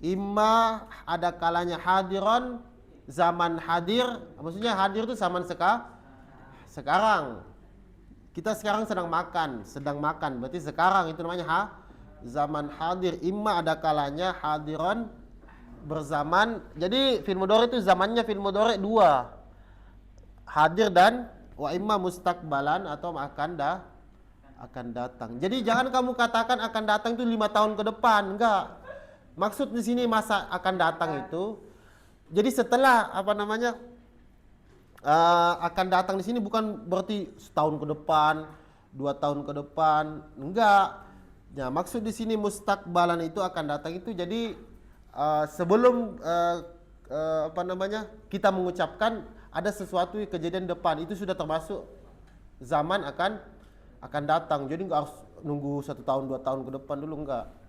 imma, ada kalanya hadiron, zaman hadir, maksudnya hadir itu zaman sekarang. Kita sekarang sedang makan, berarti sekarang itu namanya zaman hadir. Imma, ada kalanya hadiron, berzaman. Jadi fi'il mudhari itu zamannya fi'il mudhari dua, hadir dan wa imma mustaqbalan, atau akan datang. Jadi jangan kamu katakan akan datang itu 5 tahun ke depan, enggak. Maksud di sini masa akan datang itu, jadi setelah akan datang di sini bukan berarti setahun ke depan, 2 tahun ke depan, enggak. Ya, maksud di sini mustaqbalan itu akan datang itu, jadi sebelum kita mengucapkan ada sesuatu kejadian depan, itu sudah termasuk zaman akan datang. Jadi enggak harus nunggu 1 tahun 2 tahun ke depan dulu, enggak.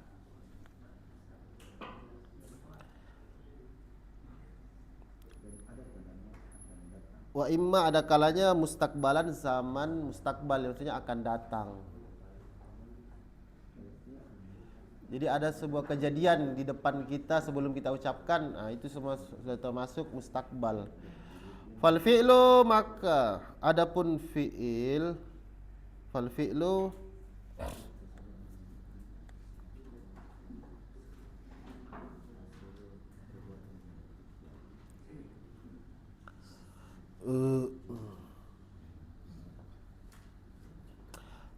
Wa imma, ada kalanya mustaqbalan, zaman mustaqbal, maksudnya akan datang. Jadi ada sebuah kejadian di depan kita sebelum kita ucapkan, itu semua sudah termasuk mustaqbal. Fal fi'lu, maka adapun fi'il, fal fi'lu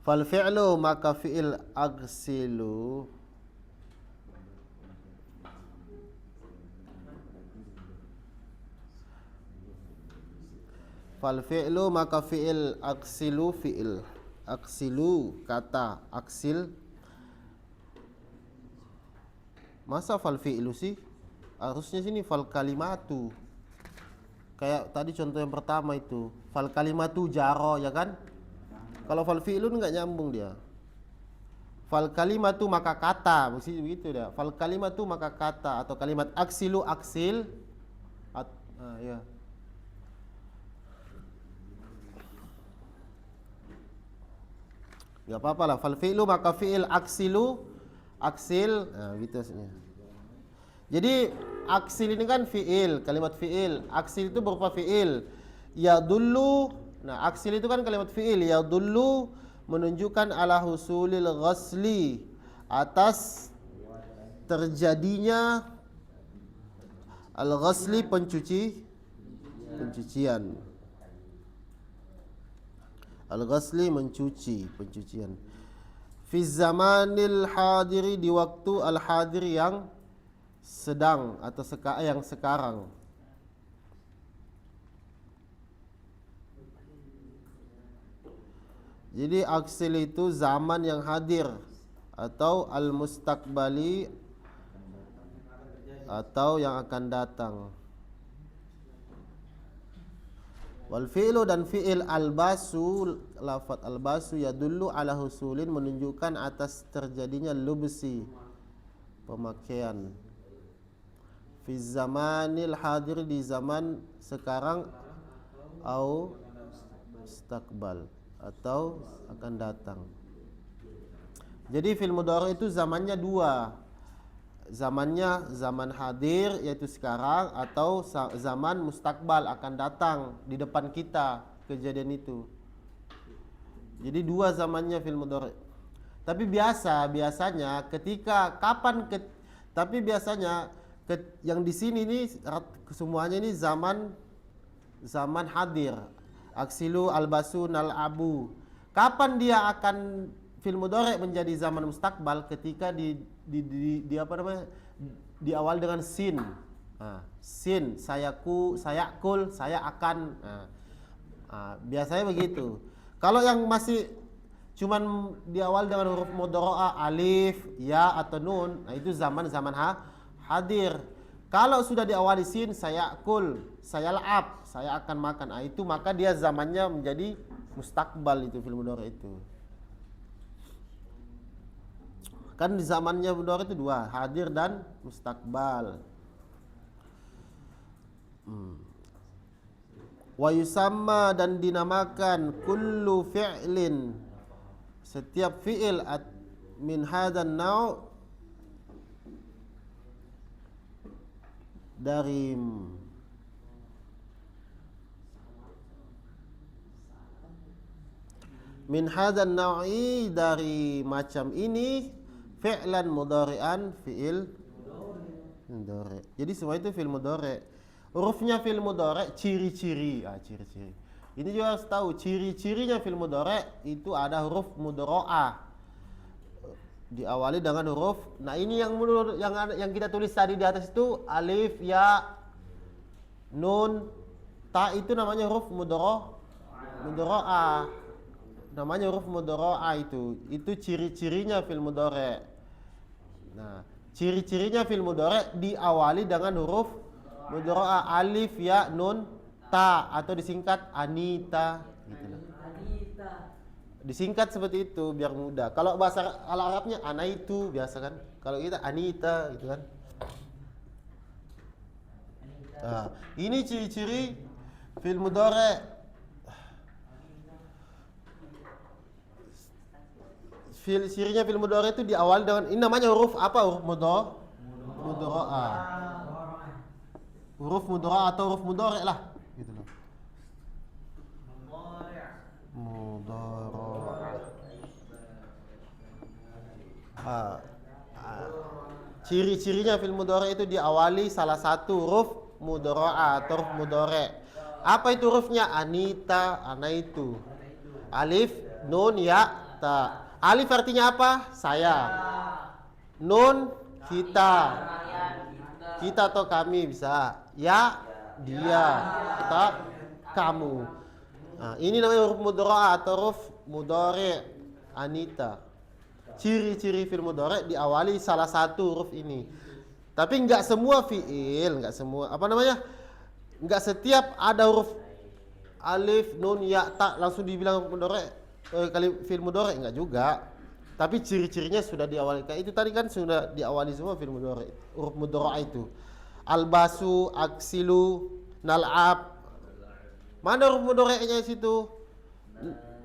fal fi'lu, maka fi'il aghsilu, fal fi'lu, maka fi'il aghsilu, fi'il aghsilu, kata aksil. Masa fal fi'lu sih? Harusnya sini fal kalimatu. Kayak tadi contoh yang pertama itu, fal kalimatu jaro, ya kan? Kalau fal fi'lun enggak nyambung dia. Fal kalimatu, maka kata, mesti begitu dia. Fal kalimatu, maka kata, atau kalimat aksilu, aksil. Ya. Enggak apa-apa lah. Fal fi'lu, maka fi'il aksilu, aksil. Gitu maksudnya. Jadi aksil ini kan fi'il, kalimat fi'il. Aksil itu berupa fi'il. Ya dulu. Nah, aksil itu kan kalimat fi'il. Ya dulu, menunjukkan ala husulil ghasli, atas terjadinya al-ghasli, pencucian. Al-ghasli, pencucian. Fi zamanil hadiri, di waktu al hadir yang sedang atau yang sekarang. Jadi aksil itu zaman yang hadir, atau al mustaqbali, atau yang akan datang. Wal fi'lu, dan fi'il albasu, lafaz albasu yadullu ala husulin, menunjukkan atas terjadinya lubsi, pemakaian. Fi zamanil hadir, di zaman sekarang, au mustaqbal, atau akan datang. Jadi fil mudhari itu zamannya dua. Zamannya zaman hadir yaitu sekarang, atau zaman mustakbal akan datang di depan kita kejadian itu. Jadi dua zamannya fil mudhari. Tapi biasanya ketika tapi biasanya yang di sini nih semuanya ini zaman hadir. Aksilu, albasu, nal'abu. Kapan dia akan fil mudhari menjadi zaman mustakbal? Ketika di apa namanya? Diawali dengan sin. Sin, sayakul, saya akan. Biasanya begitu. Kalau yang masih cuman diawali dengan huruf mudhari'ah, alif, ya atau nun, itu zaman hadir. Kalau sudah diawali sin, sayakul, sayal'ab, saya akan makan. Itu maka dia zamannya menjadi mustakbal, itu fil mudhari itu. Kan di zamannya mudhari itu dua, hadir dan mustakbal. Wa yusamma, dan dinamakan kullu fi'lin, setiap fi'il min hadan naw, dari min hadan naw'i, dari macam ini, fi'lan mudhari'an, fi'il mudhari'. Jadi semua itu fi'il mudhari'. Hurufnya fi'il mudhari', ciri-ciri. Ciri-ciri. Ini juga harus tahu ciri-cirinya fi'il mudhari' itu ada huruf mudhara'ah. Diawali dengan huruf. Nah, ini yang kita tulis tadi di atas itu alif, ya, nun, ta, itu namanya huruf mudhara'ah. Namanya huruf mudhara'ah itu. Itu ciri-cirinya fil mudhari'. Nah, ciri-cirinya fil mudhari' diawali dengan huruf mudhara'ah, alif, ya, nun, ta, atau disingkat anita gitu loh. Disingkat seperti itu biar mudah. Kalau bahasa Arabnya anaitu biasa kan. Kalau kita anita gitu kan. Ini ciri-ciri fil mudhari'. Cirinya fil mudhari' itu diawali dengan ini, namanya huruf apa? Huruf mudhara'ah. Huruf mudhara'ah atau huruf mudhari' lah gitu loh. Ciri-cirinya fil mudhari' itu diawali salah satu huruf mudhara'ah atau huruf mudhari'. Apa itu hurufnya? Anita, anaitu. Alif, nun, ya, ta. Alif artinya apa? Saya. Nun, kita. Kita atau kami bisa. Ya, dia. Atau kamu. Nah, ini namanya huruf mudhara'ah atau huruf mudhari'. Anita. Ciri-ciri fil mudhari' diawali salah satu huruf ini. Tapi enggak semua fi'il, enggak semua, apa namanya? Enggak setiap ada huruf alif, nun, ya, ta langsung dibilang mudhari', kali fil mudhari' enggak juga. Tapi ciri-cirinya sudah diawali. Kayak itu tadi kan sudah diawali semua fil mudhari', huruf mudhara'ah itu. Albasu, aksilu, nal'ab. Mana huruf mudhari'nya di situ?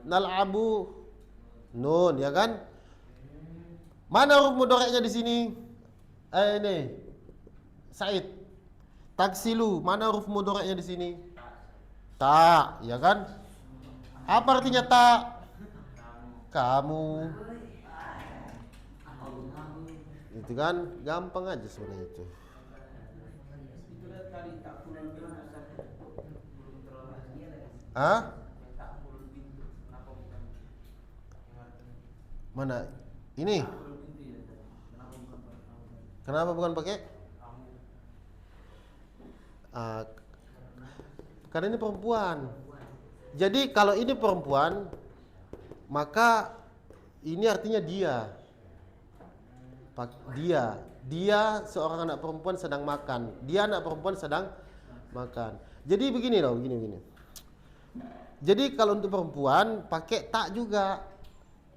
Nal'abu, nun, ya kan? Mana huruf mudhari'nya di sini? Ini Said. Taksilu, mana huruf mudhari'nya di sini? Ta, ya kan? Apa artinya ta? Kamu. Itu kan gampang aja sebenarnya itu. Mana? Ini. Kenapa bukan pakai? Karena ini perempuan. Jadi kalau ini perempuan, maka ini artinya dia. Dia seorang anak perempuan sedang makan. Dia anak perempuan sedang makan. Jadi begini loh, begini. Jadi kalau untuk perempuan pakai tak juga.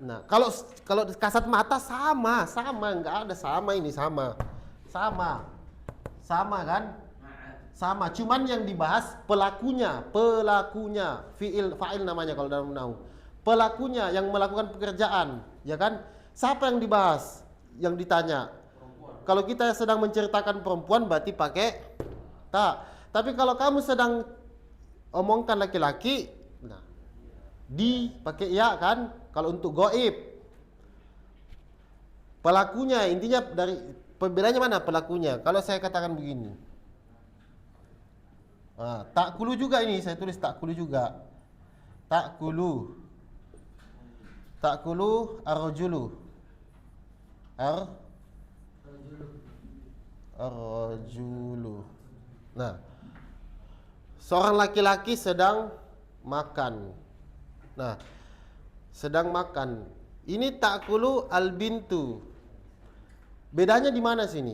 Nah, kalau kasat mata sama, nggak ada sama ini sama kan? Sama, cuman yang dibahas pelakunya, fa'il namanya kalau dalam nahwu. Pelakunya yang melakukan pekerjaan, ya kan? Siapa yang dibahas? Yang ditanya. Kalau kita sedang menceritakan perempuan berarti pakai tak. Tapi kalau kamu sedang omongkan laki-laki, nah, pakai ya kan? Kalau untuk goib, pelakunya intinya dari perbedaannya mana pelakunya? Kalau saya katakan begini, tak kulu juga ini saya tulis tak kulu juga, tak kulu arrojulu, arrojulu. Nah, seorang laki-laki sedang makan. Nah, sedang makan. Ini ta'kulu al-bintu. Bedanya di mana sini?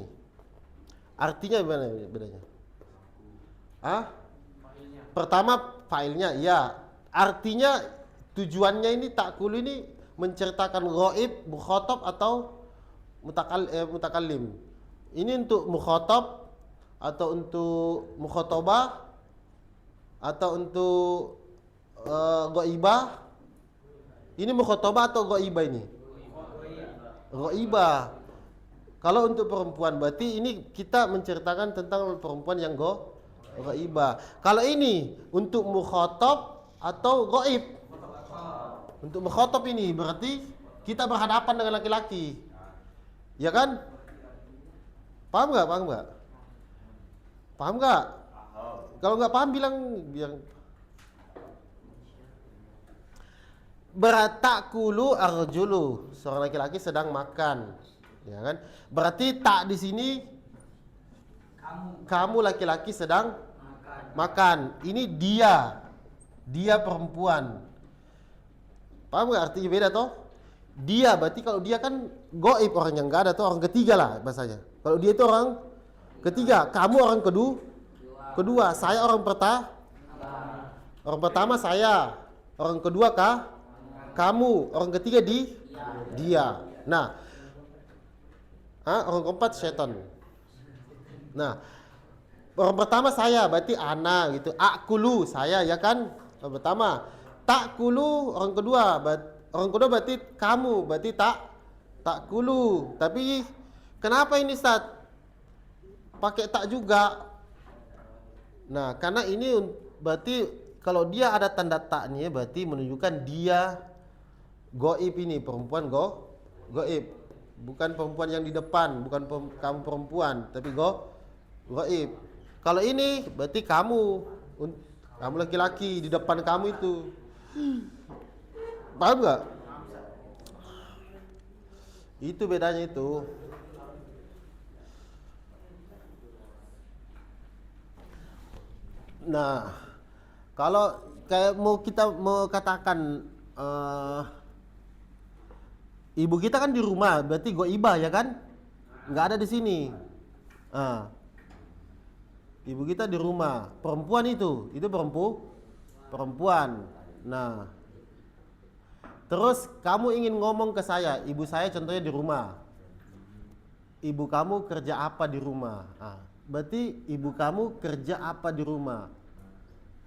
Artinya gimana bedanya? Pertama fa'ilnya ya. Artinya tujuannya ini ta'kulu ini menceritakan ghaib, mukhatab atau mutakallim. Ini untuk mukhatab atau untuk mukhatabah atau untuk ghaibah. Ini mukhatabah atau ghaibah ini? Ghaibah. Kalau untuk perempuan berarti ini kita menceritakan tentang perempuan yang ghaibah. Kalau ini untuk mukhatab atau ghaib. Untuk mukhatab ini berarti kita berhadapan dengan laki-laki. Ya kan? Paham nggak? Paham nggak? Kalau nggak paham bilang beratakulu arjulu, seorang laki-laki sedang makan, ya kan? Berarti tak di sini kamu laki-laki sedang makan. Ini dia perempuan. Paham nggak artinya beda toh? Dia berarti kalau dia kan goib, orang yang nggak ada tuh, orang ketiga lah bahasanya. Kalau dia itu orang ketiga, kamu orang kedua, saya orang pertama saya, orang kedua kamu, orang ketiga dia. Nah, orang keempat setan. Nah, orang pertama saya berarti ana gitu. Akulu saya ya kan. Orang pertama. Takulu orang kedua berarti kamu, berarti takulu. Tapi kenapa ini Ustaz pakai tak juga? Nah, karena ini berarti kalau dia ada tanda taknya berarti menunjukkan dia goib, ini perempuan goib. Bukan perempuan yang di depan, bukan kamu perempuan, tapi goib. Kalau ini berarti kamu laki-laki di depan kamu itu. Paham gak? Itu bedanya itu. Nah, kalau kayak kita mau katakan ibu kita kan di rumah, berarti goibah ya kan? Nggak ada di sini. Ibu kita di rumah, perempuan itu perempuan. Nah, terus kamu ingin ngomong ke saya, ibu saya contohnya di rumah. Ibu kamu kerja apa di rumah? Berarti ibu kamu kerja apa di rumah?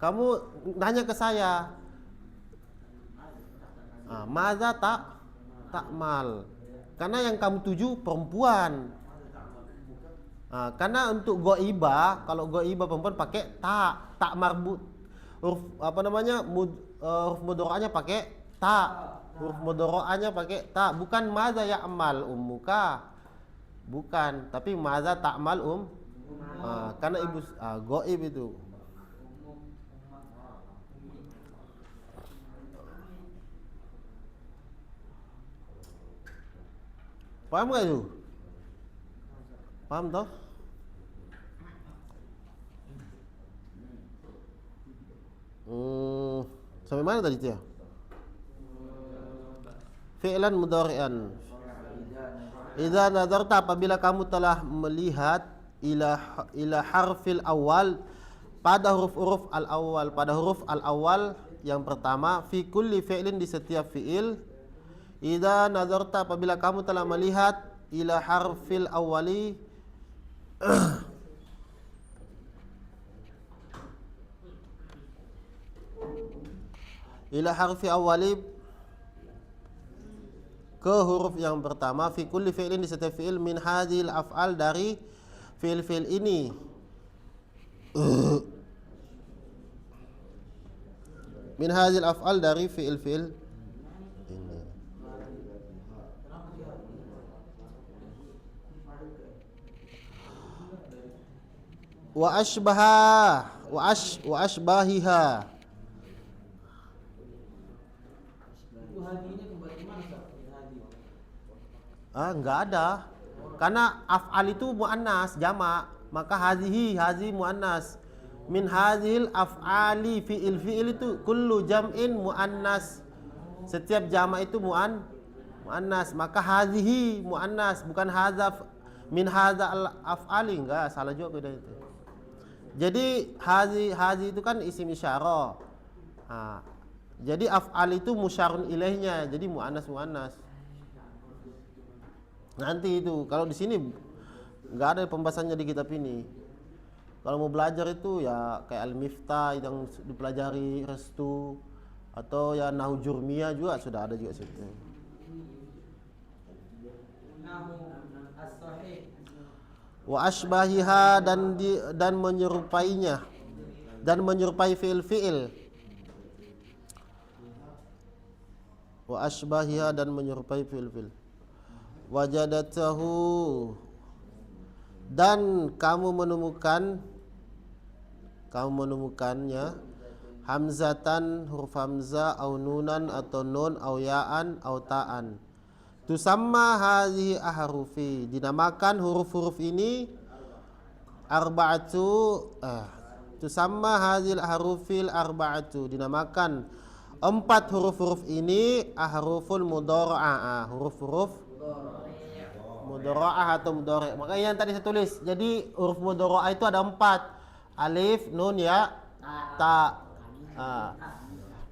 Kamu nanya ke saya, maza takmal. Karena yang kamu tuju perempuan. Karena untuk goibah, kalau goibah perempuan pakai tak marbut. Huruf huruf mudhari'nya pakai ta. Huruf mudhari'nya pakai ta, bukan maza ya'mal ummuka. Bukan, tapi maza ta'mal karena ibu goib itu. Paham nggak itu? Paham toh? Sampai mana tadi itu ya? Fi'lan mudhari'an. Idza nadarta, apabila kamu telah melihat ila harfil awal, pada huruf al awal yang pertama, fi kulli fi'lin, di setiap fi'il. Idza nadarta, apabila kamu telah melihat ila harfil awali ila harfi awali, ke huruf yang pertama, fi kulli fi'lin, di setiap fi'il, min hadhil af'al, dari fi'il-fi'il ini. Min hadhil af'al, dari fi'il-fi'il ini. Wa ashbahiha. Enggak ada. Karena af'al itu muannas jamak, maka hazihi muannas. Min hazil af'ali, fi'il itu kullu jam'in muannas. Setiap jamak itu muannas, maka hazihi muannas, bukan hadza min hadza al af'ali. Enggak, salah juga beda itu. Jadi hazi itu kan isim isyarah. Jadi af'al itu musyarun ilaihnya, jadi muannas. Nanti itu kalau di sini nggak ada pembahasannya di kitab ini. Kalau mau belajar itu ya kayak al-miftah yang dipelajari restu, atau ya nahu jurmiyah juga sudah ada juga situ. Wa ashbahiha, dan menyerupainya, dan menyerupai fi'il. Wa ashbahiha, dan menyerupai fi'il. Wajadatahu, dan kamu menemukannya, hamzatan, huruf hamzah, au nunan, atau nun, au ya'an, au ta'an. Tusamma hadhihi ahrufi, dinamakan huruf-huruf ini tusamma hadhil ahrufil arba'atu, dinamakan 4 huruf-huruf ini ahruful mudhara'ah, huruf-huruf mudhara'ah atau mudhari'. Makanya yang tadi saya tulis, jadi huruf mudhara'ah itu ada 4. Alif, nun, ya, ta.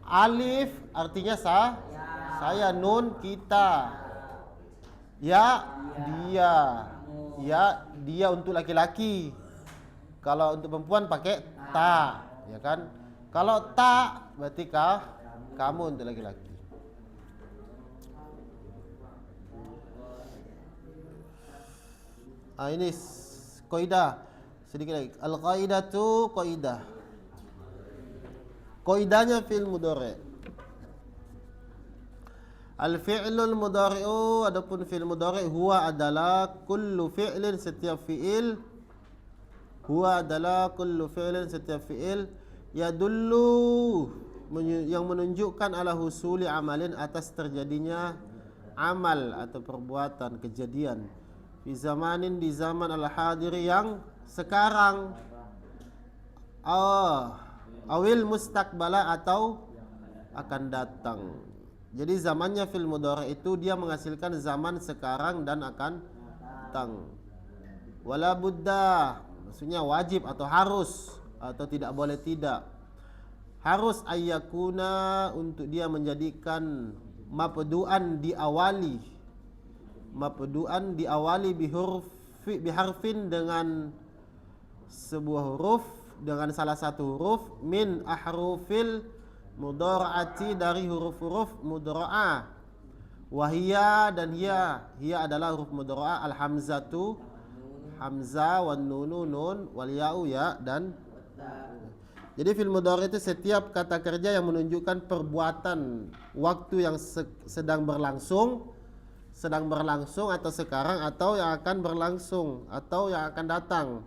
Alif artinya saya, nun kita, ya dia untuk laki-laki. Kalau untuk perempuan pakai ta, ya kan? Kalau ta berarti kamu untuk laki-laki. Ini kaidah sedikit lagi. Al-qaidatu, qaidah. Qaidahnya fi'il mudhari'. Al-fi'lul mudhari'u, adapun fi'il mudhari' huwa adalah kullu fi'lin, setiap fi'il. Huwa adalah kullu fi'lin, setiap fi'il, yadullu, yang menunjukkan ala husuli amalin, atas terjadinya amal atau perbuatan, kejadian. Fi zamanin, di zaman al-hadiri, yang sekarang. Awil mustaqbala, atau akan datang. Jadi zamannya fil mudhari' itu dia menghasilkan zaman sekarang dan akan datang. Wala budda, maksudnya wajib atau harus, atau tidak boleh tidak. Harus ayyakuna, untuk dia menjadikan mabdu'an, diawali biharfin, dengan sebuah huruf, dengan salah satu huruf, min ahrufil mudhara'ati, dari huruf-huruf mudhara'ah. Wahia, dan hiya adalah huruf mudhara'ah, al-hamzatu, hamzah, wan nunu, nun, wal ya'u, ya, dan jadi fil mudhari' itu setiap kata kerja yang menunjukkan perbuatan waktu yang sedang berlangsung, atau sekarang, atau yang akan berlangsung, atau yang akan datang.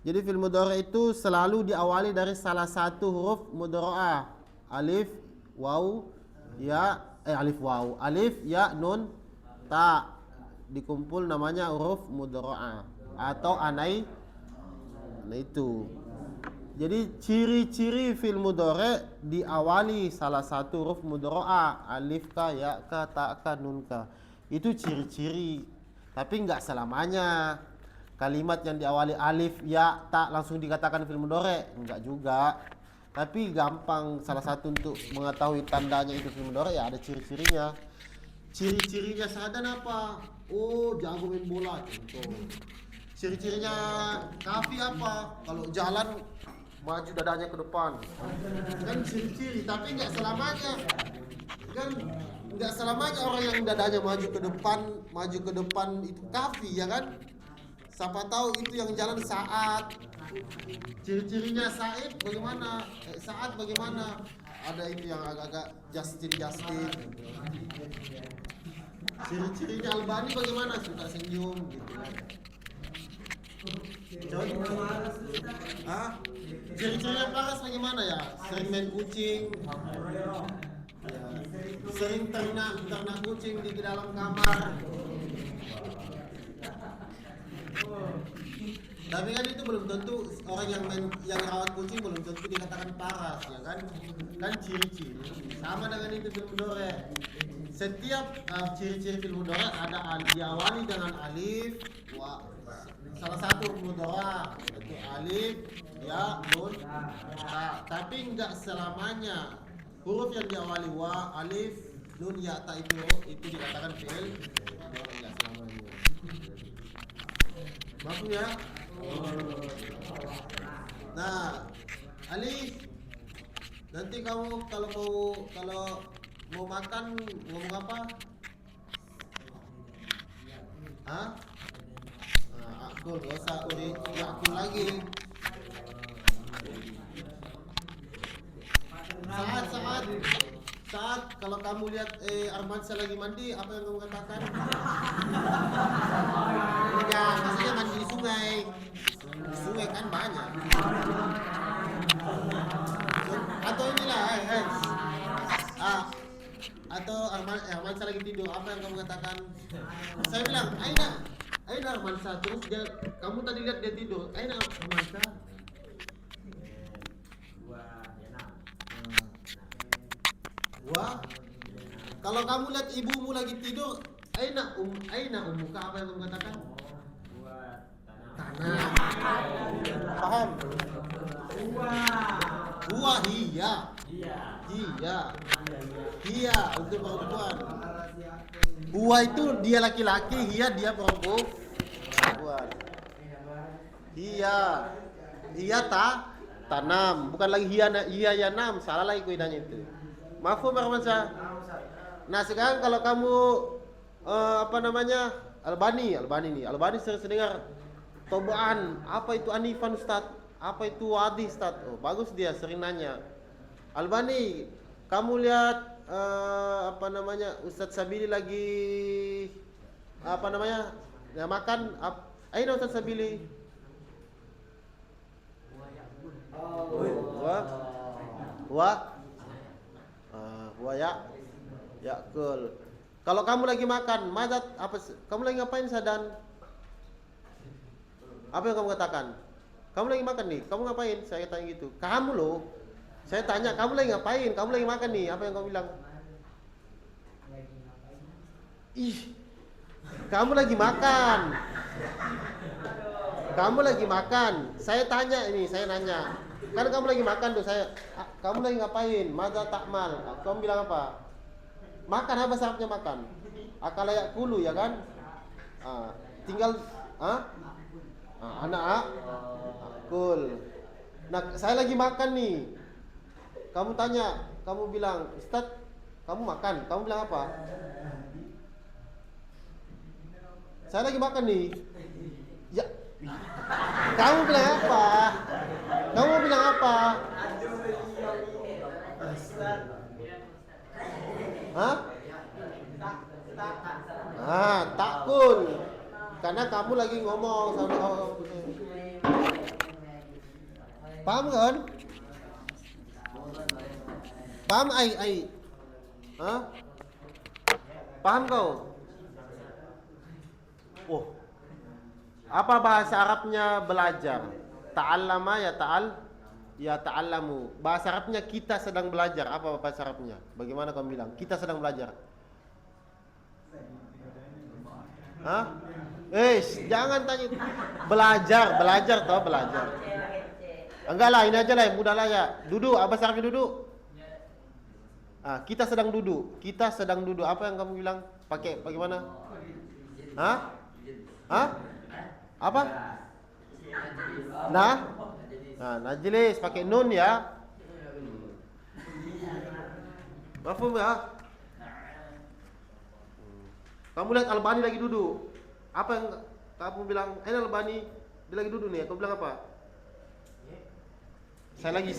Jadi fil mudhari' itu selalu diawali dari salah satu huruf mudhara'ah. Alif, waw, ya, alif, nun, ta. dikumpul namanya huruf mudhara'a atau anai. Nah itu. Jadi ciri-ciri fi'il mudhari diawali salah satu huruf mudhara'a, alif ka, ya ka, ta ka, nun ka. Itu ciri-ciri. Tapi enggak selamanya kalimat yang diawali alif, ya, ta langsung dikatakan fi'il mudhari, enggak juga. Tapi gampang salah satu untuk mengetahui tandanya itu fi'il mudhari ya ada ciri-cirinya. Ciri-cirinya Sa'dan apa? Oh, jago main bola contoh. Ciri-cirinya Kafi apa? Kalau jalan maju dadanya ke depan. Kan ciri-ciri, tapi enggak selamanya. Kan enggak selamanya orang yang dadanya maju ke depan itu Kafi ya kan? Siapa tahu itu yang jalan Sa'ad. Ciri-cirinya Sa'id bagaimana? Sa'ad bagaimana? Ada itu yang agak-agak Justin. Ciri-cirinya Albani bagaimana? Suka senyum gitu kan. Ciri-cirinya Paras bagaimana ya? Sering main kucing. Ya. Sering ternak kucing di dalam kamar. Tapi kan itu belum tentu orang yang rawat kucing belum tentu dikatakan paras ya kan? Kan ciri-ciri sama dengan itu fi'il mudhari. Setiap ciri-ciri fi'il mudhari ada diawali dengan alif, wa, salah satu mudhari itu alif, ya, nun, ta. Tapi enggak selamanya huruf yang diawali wa, alif, nun, ya, ta itu dikatakan fi'il mudhari, enggak selamanya. Maaf ya. Nah, alif. Nanti kamu kalau mau makan ngomong apa? Hah? Nah, akul, gak usah akul lagi. Saat kalau kamu lihat Armansyah lagi mandi, apa yang kamu katakan? Enggak, maksudnya mandi di sungai. Di sungai kan banyak. Atau inilah, atau Armansyah lagi tidur, apa yang kamu katakan? Saya bilang, Aina Armansyah, terus kamu tadi lihat dia tidur. Aina Armansyah. Wah, kalau kamu lihat ibumu lagi tidur, aina umuka, apa yang kamu katakan? Tanah. Paham? Buah, iya untuk perempuan. Buah itu dia laki-laki, dia perempuan. Iya tanam, bukan lagi iya yanam, salah lagi kuidanya itu. Mafhum Armansyah? Nah sekarang kalau kamu Albani sering dengar Tobaan, apa itu Anifan Ustaz? Apa itu Wadi Ustaz? Oh, bagus dia sering nanya. Albani, kamu lihat Ustaz Sabili lagi ya makan aina Ustaz Sabili? Wa ya kul. Kalau kamu lagi makan, kamu lagi ngapain Sadan? Apa yang kamu katakan? Kamu lagi makan nih, kamu ngapain? Saya tanya gitu. Kamu loh. Saya tanya, kamu lagi ngapain? Kamu lagi makan nih, apa yang kamu bilang? Ih, kamu lagi makan. Kamu lagi makan. Saya tanya ini, saya nanya. Kan kamu lagi makan tuh, kamu lagi ngapain? Madza ta'mal? Kamu bilang apa? Makan, apa sebabnya makan? Akala yakulu ya kan? Tinggal anak akul. Nah, saya lagi makan nih. Kamu tanya, kamu bilang, "Ustaz, kamu makan." Kamu bilang apa? Saya lagi makan nih. Ya. Kamu bilang apa? Kamu bilang apa? Hah? Takun. Karena kamu lagi ngomong sama orang. Paham kan? Paham ai? Hah? Paham kau? Apa bahasa Arabnya belajar? Ta'allama ya ta'allamu. Bahasa Arabnya kita sedang belajar. Apa bahasa Arabnya? Bagaimana kamu bilang? Kita sedang belajar. Hah? Jangan tanya. Belajar toh, belajar. Enggak lah, ini aja lah yang mudah lah ya. Duduk, apa bahasa Arabnya duduk? Kita sedang duduk. Kita sedang duduk. Apa yang kamu bilang? Pakai bagaimana? Hah? Apa? Najlis pakai nun ya. Mafhum ya? Kamu lihat Albani lagi duduk. Apa yang kamu bilang? Albani dia lagi duduk nih. Kamu bilang apa? Saya lagi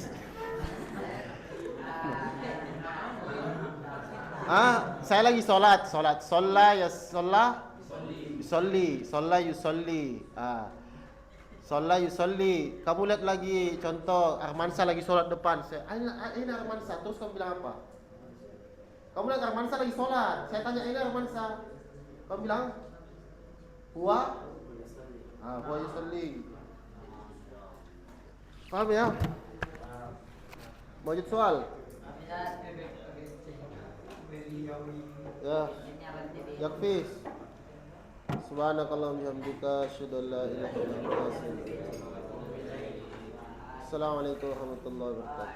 saya lagi sholat. Sholla ya sholla yusolli. Sholla yusolli. Sholla yusolli. Kamu lihat lagi contoh Armansa lagi sholat depan. Ini Armansa. Terus kamu bilang apa? Kamu lihat Armansa lagi sholat. Saya tanya ini Armansa. Kamu bilang huwa yusolli. Paham ya? Mau soal? Ya. Yakfis. Subhanakallahumma bihamdika asyhadu an la ilaha illa anta astaghfiruka wa atubu ilaik. Assalamualaikum warahmatullahi wabarakatuh.